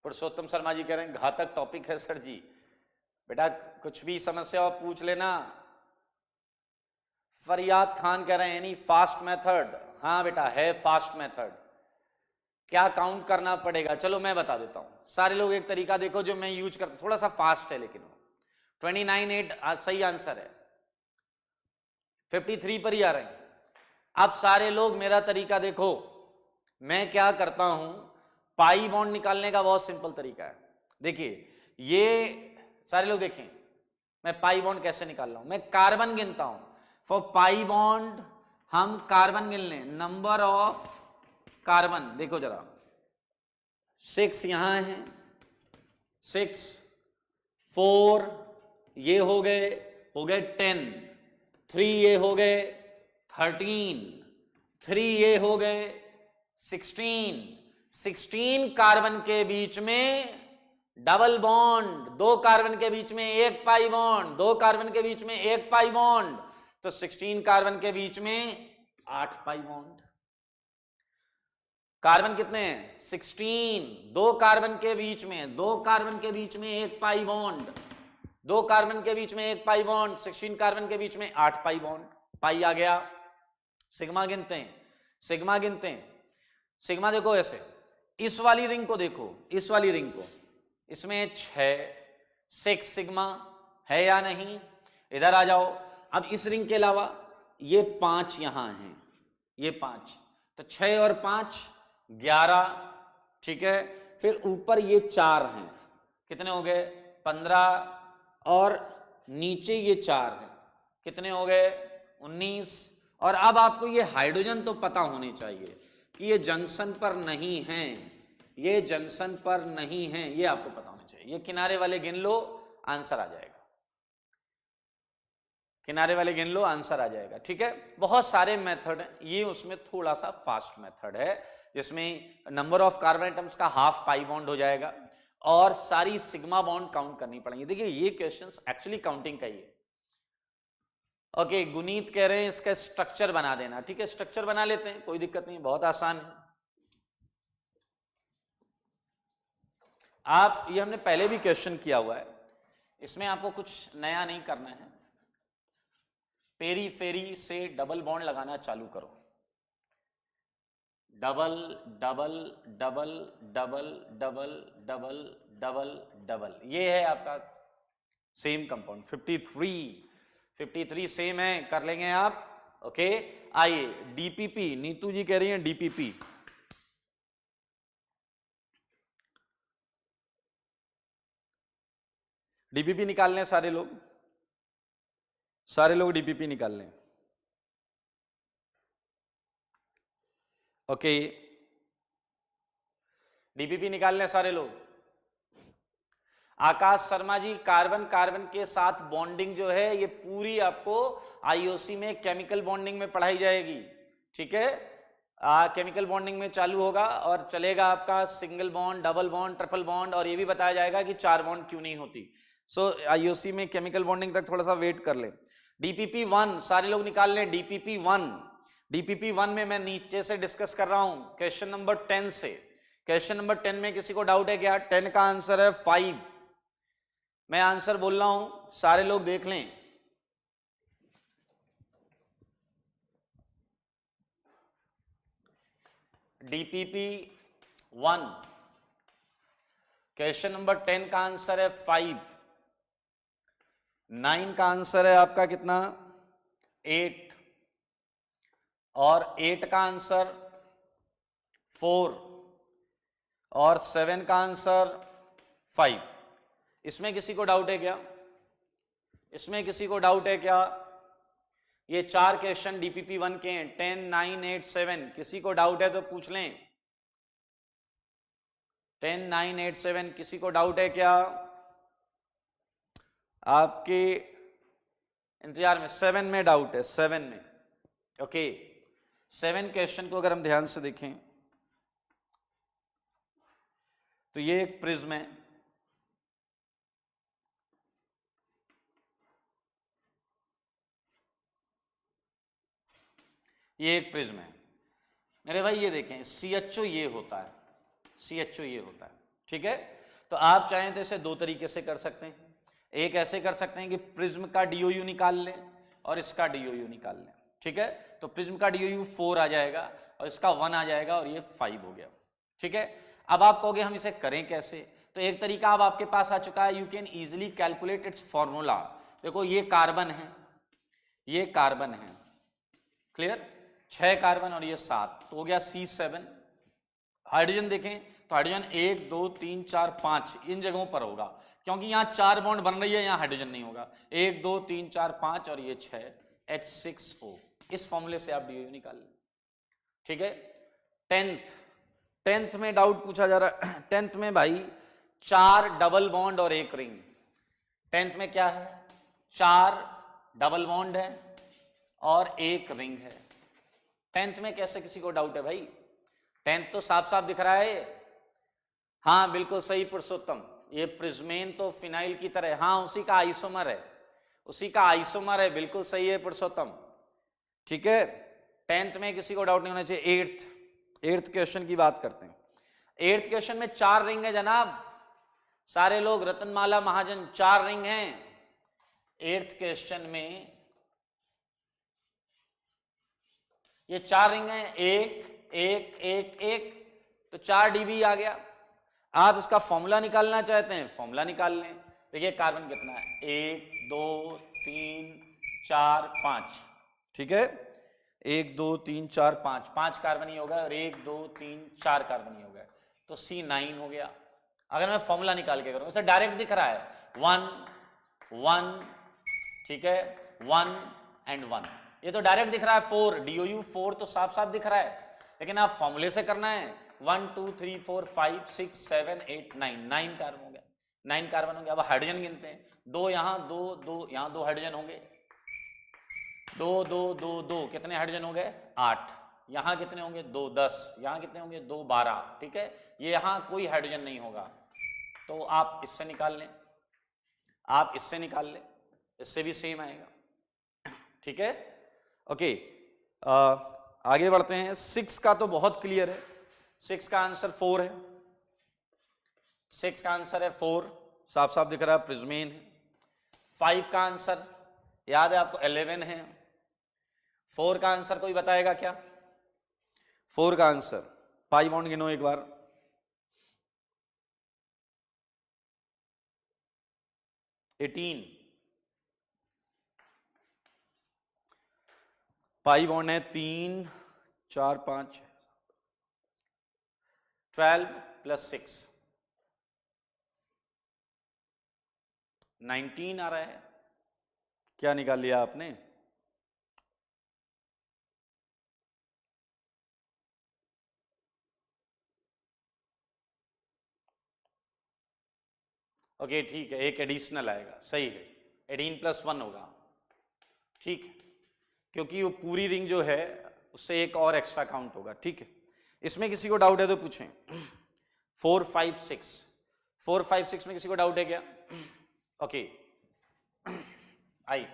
पुरुषोत्तम शर्मा जी कह रहे हैं घातक टॉपिक है सर जी। बेटा कुछ भी समस्या हो पूछ लेना। फरियाद खान कह रहे हैं एनी फास्ट मेथड? हाँ बेटा है फास्ट मेथड। क्या काउंट करना पड़ेगा? चलो मैं बता देता हूं। सारे लोग एक तरीका देखो जो मैं यूज करता, थोड़ा सा फास्ट है लेकिन वो 29 8 सही आंसर है। 53 पर ही आ रहे हैं। अब सारे लोग मेरा तरीका देखो, मैं क्या करता हूं, पाई बॉन्ड निकालने का बहुत सिंपल तरीका है। देखिए ये सारे लोग देखें, मैं पाई बॉन्ड कैसे निकाल रहा हूं। मैं कार्बन गिनता हूं। फॉर पाई बॉन्ड हम कार्बन गिन लें, नंबर ऑफ कार्बन देखो जरा, 6 यहां है, 6 4 ये हो गए 10, 3 ये हो गए 13, 3 ये हो गए 16, 16 कार्बन के बीच में डबल बॉन्ड, दो कार्बन के बीच में एक पाई बॉन्ड, दो कार्बन के बीच में एक पाई बॉन्ड, तो 16 कार्बन के बीच में 8 पाई बॉन्ड। कार्बन कितने हैं? 16, दो कार्बन के बीच में, दो कार्बन के बीच में एक पाई बॉन्ड, दो कार्बन के बीच में एक पाई बॉन्ड, 16 कार्बन के बीच में 8 पाई बॉन्ड। पाई आ गया। सिग्मा गिनते हैं, सिग्मा गिनते हैं। सिग्मा देखो ऐसे, इस वाली रिंग को देखो, इस वाली रिंग को, इसमें 6 सिग्मा है या नहीं? इधर आ जाओ। अब इस रिंग के अलावा ये 5 यहां हैं, ये 5, तो 6 और 5 11, ठीक है। फिर ऊपर ये 4 हैं, कितने हो गए? 15, और नीचे ये 4 है, कितने हो गए? 19। और अब आपको ये हाइड्रोजन तो पता होने चाहिए कि ये जंक्शन पर नहीं है, ये जंक्शन पर नहीं है, ये आपको पता होना चाहिए। ये किनारे वाले गिन लो, आंसर आ जाएगा। किनारे वाले गिन लो, आंसर आ जाएगा। ठीक है, बहुत सारे मेथड हैं, ये उसमें थोड़ा सा फास्ट मेथड है जिसमें नंबर ऑफ कार्बन एटम्स का हाफ पाई बॉन्ड हो जाएगा और सारी सिग्मा बॉन्ड काउंट करनी पड़ेंगी। देखिए ये क्वेश्चंस एक्चुअली काउंटिंग का ही है। ओके, गुनीत कह रहे हैं इसका स्ट्रक्चर बना देना। ठीक है, स्ट्रक्चर बना लेते हैं, कोई दिक्कत नहीं, बहुत आसान है। आप ये हमने पहले भी क्वेश्चन किया हुआ है, इसमें आपको कुछ नया नहीं करना है। पेरी फेरी से डबल बॉन्ड लगाना चालू करो। Double double double double double double double double, ये है आपका सेम कंपाउंड। 53 सेम है, कर लेंगे आप। ओके, आइए डीपीपी, नीतू जी कह रही हैं डीपीपी। डीपीपी निकाल लें सारे लोग, सारे लोग डीपीपी निकाल लें। ओके, डीपीपी निकाल लें सारे लोग। आकाश शर्मा जी, कार्बन कार्बन के साथ बॉन्डिंग जो है ये पूरी आपको आईओसी में केमिकल बॉन्डिंग में पढ़ाई जाएगी। ठीक है, केमिकल बॉन्डिंग में चालू होगा और चलेगा आपका single bond, double bond, triple bond, और ये भी बताया जाएगा कि 4 बॉन्ड क्यों नहीं होती। सो आईओसी में केमिकल बॉन्डिंग तक थोड़ा सा वेट कर ले। डीपीपी 1 सारे लोग निकाल लें। डीपीपी 1, डीपीपी 1 में मैं नीचे से डिस्कस कर रहा हूं क्वेश्चन नंबर 10 से। क्वेश्चन नंबर 10 में किसी को डाउट है क्या? 10 का आंसर है 5। मैं आंसर बोल रहा हूं, सारे लोग देख लें। डीपीपी 1। क्वेश्चन नंबर 10 का आंसर है 5। 9 का आंसर है आपका कितना? 8। और 8 का आंसर 4 और 7 का आंसर 5। इसमें किसी को डाउट है क्या? इसमें किसी को डाउट है क्या? ये 4 क्वेश्चन डीपीपी 1 के हैं, 10, 9, 8, 7। किसी को डाउट है तो पूछ लें। 10, 9, 8, 7 किसी को डाउट है क्या? आपके इंतजार में 7 में डाउट है, 7 में। ओके, 7 क्वेश्चन को अगर हम ध्यान से देखें तो ये एक प्रिज्म है, ये एक प्रिज्म है मेरे भाई। ये देखें CHO ये होता है, CHO ये होता है, ठीक है। तो आप चाहें तो इसे दो तरीके से कर सकते हैं। एक ऐसे कर सकते हैं कि प्रिज्म का DOU निकाल लें और इसका DOU निकाल लें, ठीक है। तो प्रिज्म का DOU 4 आ जाएगा और इसका 1 आ जाएगा और ये 5 हो गया, ठीक है। अब आप कहोगे हम इसे करें कैसे? तो एक तरीका अब आपके पास आ चुका है, you can easily calculate its formula. देखो ये कार्बन है, ये कार्बन है, क्लियर, 6 कार्बन और ये 7, तो हो गया C7। हाइड्रोजन देखें तो हाइड्रोजन 1, 2, 3, 4, 5 इन जगहों पर होगा, क्योंकि यहां 4 बॉन्ड बन रही है, यहां हाइड्रोजन नहीं होगा। 1, 2, 3, 4, 5 और ये 6, H6O। इस फॉर्मूले से आप DOU निकाल लें, ठीक है। 10th में डाउट पूछा जा रहा है। 10th में भाई 4 डबल बॉन्ड और एक रिंग। 10th में क्या है? 4 डबल बॉन्ड है और एक रिंग है। 10th में कैसे किसी को डाउट है भाई? 10th तो साफ साफ दिख रहा है। हाँ बिल्कुल सही पुरुषोत्तम, ये प्रिज्मेन तो फिनाइल की तरह, हाँ उसी का आइसोमर है, उसी का आइसोमर है, बिल्कुल सही है पुरुषोत्तम, ठीक है। 10th में किसी को डाउट नहीं होना चाहिए। 8th क्वेश्चन की बात करते हैं। 8th क्वेश्चन में 4 रिंग है जनाब, सारे लोग, रतनमाला महाजन, 4 रिंग हैं 8th क्वेश्चन में। ये 4 रिंग है, 1, 1, 1, 1, तो 4 DB आ गया। आप इसका फॉर्मूला निकालना चाहते हैं, फॉर्मूला निकाल लें। देखिए कार्बन कितना है, 1, 2, 3, 4, 5, ठीक है। 1, 2, 3, 4, 5, 5 कार्बन ही होगा और 1, 2, 3, 4 कार्बन ही होगा, तो C9 हो गया। अगर मैं फॉर्मूला निकाल के करूं, इसे डायरेक्ट दिख रहा है 1, 1, ठीक है, 1 एंड 1, ये तो डायरेक्ट दिख रहा है। 4 DOU 4 तो साफ साफ दिख रहा है, लेकिन आप फॉर्मूले से करना है। 1, 2, 3, 4, 5, 6, 7, 8, 9, 9 कार्बन हो गया, 9 कार्बन हो गया। अब हाइड्रोजन गिनते हैं, 2 यहां, 2, 2 यहां, 2 हाइड्रोजन होंगे, 2, 2, 2, 2, कितने हाइड्रोजन हो गए? 8। यहां कितने होंगे? 2, 10। यहां कितने होंगे? 2, 12, ठीक है। ये यहां कोई हाइड्रोजन नहीं होगा, तो आप इससे निकाल लें, आप इससे निकाल लें, इससे भी सेम आएगा, ठीक है। ओके, आगे बढ़ते हैं। 6 का तो बहुत क्लियर है, 6 का आंसर 4 है, 6 का आंसर है 4, साफ साफ दिख रहा है, प्रिज्मेन है। 5 का आंसर याद है आपको 11 है। 4 का आंसर कोई बताएगा क्या? 4 का आंसर, पाई बॉन्ड गिनो एक बार। एटीन, पाई बॉन्ड है 3, 4, 5, 12 + 6, 19 आ रहा है। क्या निकाल लिया आपने? ओके ठीक है, एक एडिशनल आएगा, सही है, 18 + 1 होगा, ठीक है, क्योंकि वो पूरी रिंग जो है उससे एक और एक्स्ट्रा काउंट होगा, ठीक है। इसमें किसी को डाउट है तो पूछें। 4, 5, 6, 4, 5, 6 में किसी को डाउट है क्या? ओके, आई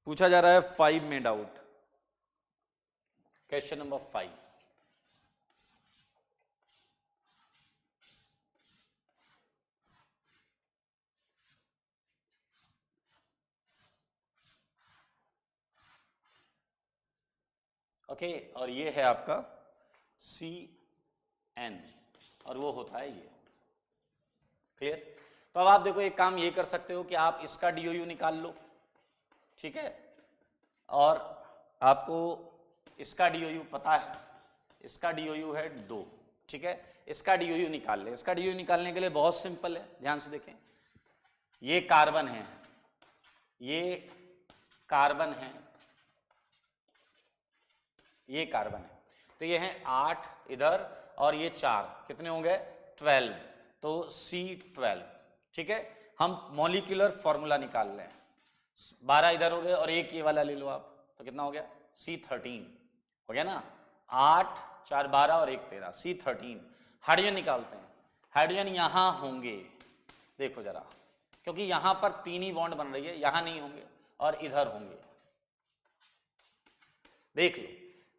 पूछा जा रहा है 5 में डाउट, क्वेश्चन नंबर 5। ओके, और ये है आपका CN और वो होता है ये। क्लियर? तो अब आप देखो एक काम ये कर सकते हो कि आप इसका DOU निकाल लो, ठीक है, और आपको इसका DOU पता है, इसका DOU है 2, ठीक है, इसका DOU निकाल ले। इसका DOU निकालने के लिए बहुत सिंपल है, ध्यान से देखें, ये कार्बन है, ये कार्बन है, ये कार्बन है, तो ये है 8 इधर और ये 4, कितने हो गए 12, तो C12, ठीक है। हम मॉलिक्यूलर फॉर्मूला निकाल लें, 12 इधर हो गए और एक ये वाला ले लो आप, तो कितना हो गया C13 हो गया ना, 8 4 12 और 1 13, C13। हाइड्रोजन निकालते हैं, हाइड्रोजन यहां होंगे, देखो जरा, क्योंकि यहां पर 3 ही बॉन्ड बन रही है, यहां नहीं होंगे और इधर होंगे, देख लो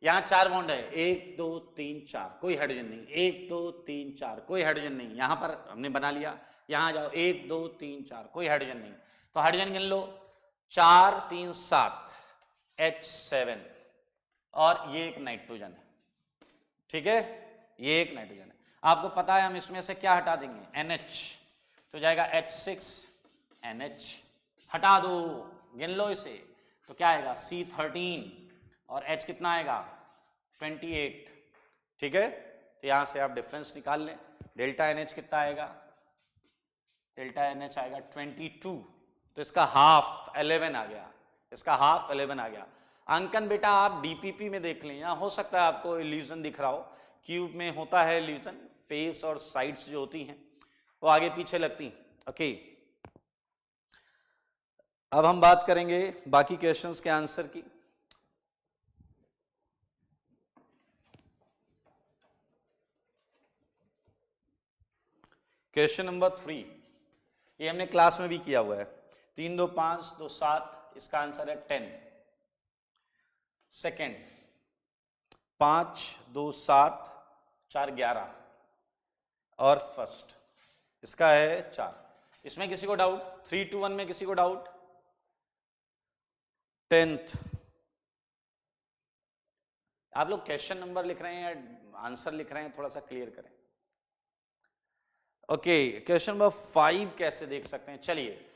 यहां 4 बॉन्ड है, 1 2 3 4, कोई हाइड्रोजन नहीं, 1 2 3 4, कोई हाइड्रोजन नहीं, यहां पर हमने बना लिया, यहां जाओ 1 2 3 4, कोई हाइड्रोजन नहीं, तो हाइड्रोजन गिन लो, 4 3 7 H7 और ये एक नाइट्रोजन है, ठीक है, ये एक नाइट्रोजन है। आपको पता है हम इसमें से क्या हटा देंगे, NH, तो जाएगा H6NH, हटा दो, गिन लो इसे, तो क्या आएगा C13 और H कितना आएगा 28, ठीक है, तो यहां से आप डिफरेंस निकाल लें, डेल्टा NH कितना आएगा, डेल्टा NH आएगा 22, तो इसका हाफ 11 आ गया, इसका हाफ 11 आ गया। अंकन बेटा आप DPP में देख लें, यहां हो सकता है आपको इल्यूजन दिख रहा हो, क्यूब में होता है इल्यूजन, फेस और साइड्स जो होती हैं वो आगे पीछे लगती, ओके। अब हम बात करेंगे बाकी क्वेश्चंस के आंसर की। क्वेश्चन नंबर 3, ये हमने क्लास में भी किया हुआ है, 3 2 5 2 7, इसका आंसर है 10। सेकेंड 5 2 7 4 11 और फर्स्ट इसका है 4। इसमें किसी को डाउट, 3 2 1 में किसी को डाउट, 10th आप लोग क्वेश्चन नंबर लिख रहे हैं या आंसर लिख रहे हैं, थोड़ा सा क्लियर करें। ओके, क्वेश्चन नंबर 5 कैसे देख सकते हैं, चलिए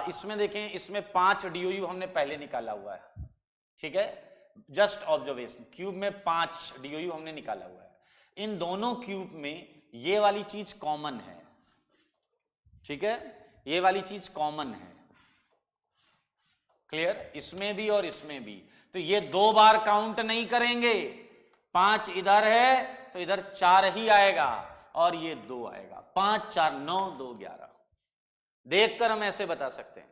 इसमें देखें, इसमें 5 DOU हमने पहले निकाला हुआ है, ठीक है, जस्ट ऑब्जर्वेशन, क्यूब में 5 DOU हमने निकाला हुआ है, इन दोनों क्यूब में ये वाली चीज कॉमन है, ठीक है, ये वाली चीज कॉमन है, क्लियर, इसमें भी और इसमें भी, तो ये 2 बार काउंट नहीं करेंगे, 5 इधर है तो इधर 4 ही आएगा और ये 2 आएगा, 5 4 9 2 11, देखकर हम ऐसे बता सकते हैं।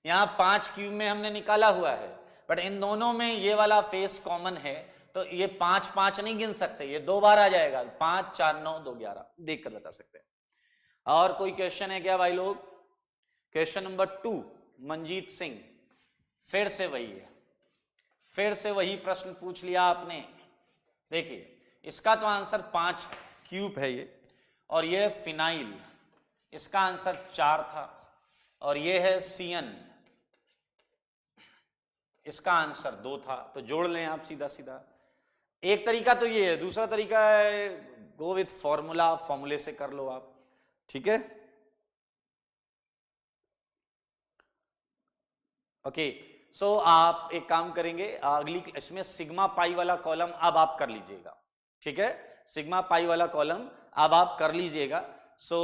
यहां 5 क्यूब में हमने निकाला हुआ है, बट इन दोनों में ये वाला फेस कॉमन है, तो ये 5 5 नहीं गिन सकते, ये 2 बार आ जाएगा, 5 4 9 2 11, देखकर बता सकते हैं। और कोई क्वेश्चन है क्या भाई लोग? क्वेश्चन नंबर 2, मंजीत सिंह, फिर से वही है, फिर से वही प्रश्न पूछ लिया आपने। देखिए इसका तो आंसर 5 क्यूब है ये, और ये फिनाइल, इसका आंसर 4 था, और ये है CN, इसका आंसर 2 था, तो जोड़ लें आप सीधा सीधा। एक तरीका तो ये है, दूसरा तरीका है गो विथ फॉर्मूला, फॉर्मूले से कर लो आप, ठीक है, ओके। सो आप एक काम करेंगे, अगली इसमें सिग्मा पाई वाला कॉलम अब आप कर लीजिएगा, ठीक है, सिग्मा पाई वाला कॉलम अब आप कर लीजिएगा। सो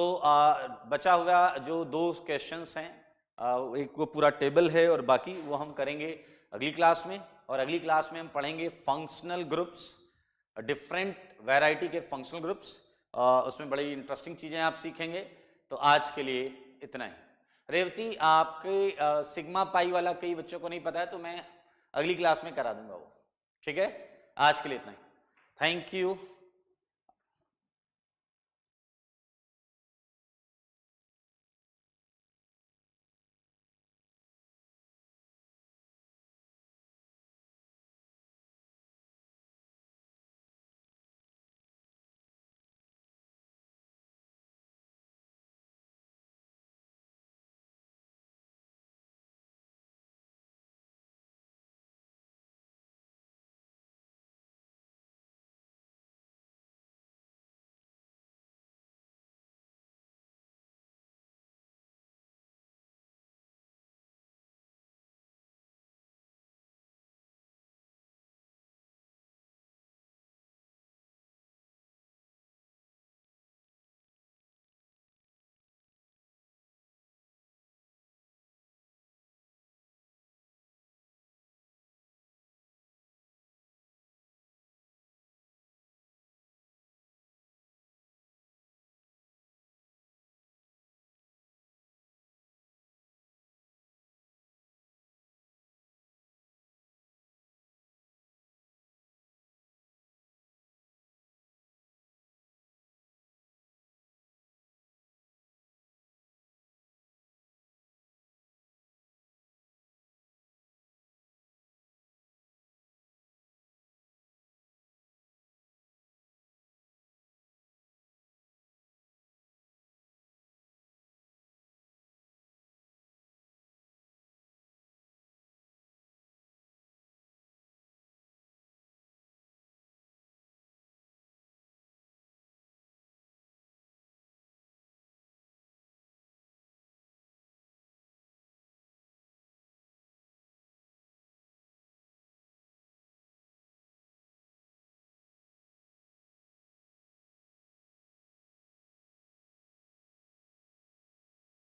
बचा हुआ जो 2 क्वेश्चंस हैं, एक वो पूरा टेबल है और बाकी वो हम करेंगे अगली क्लास में, और अगली क्लास में हम पढ़ेंगे फंक्शनल ग्रुप्स, डिफरेंट वैरायटी के फंक्शनल ग्रुप्स, उसमें बड़ी इंटरेस्टिंग चीजें आप सीखेंगे। तो आज के लिए इतना ही। रेवती आपके सिग्मा पाई वाला कई बच्चों को नहीं पता है, तो मैं अगली क्लास में करा दूंगा वो, ठीक है। आज के लिए इतना ही, थैंक यू।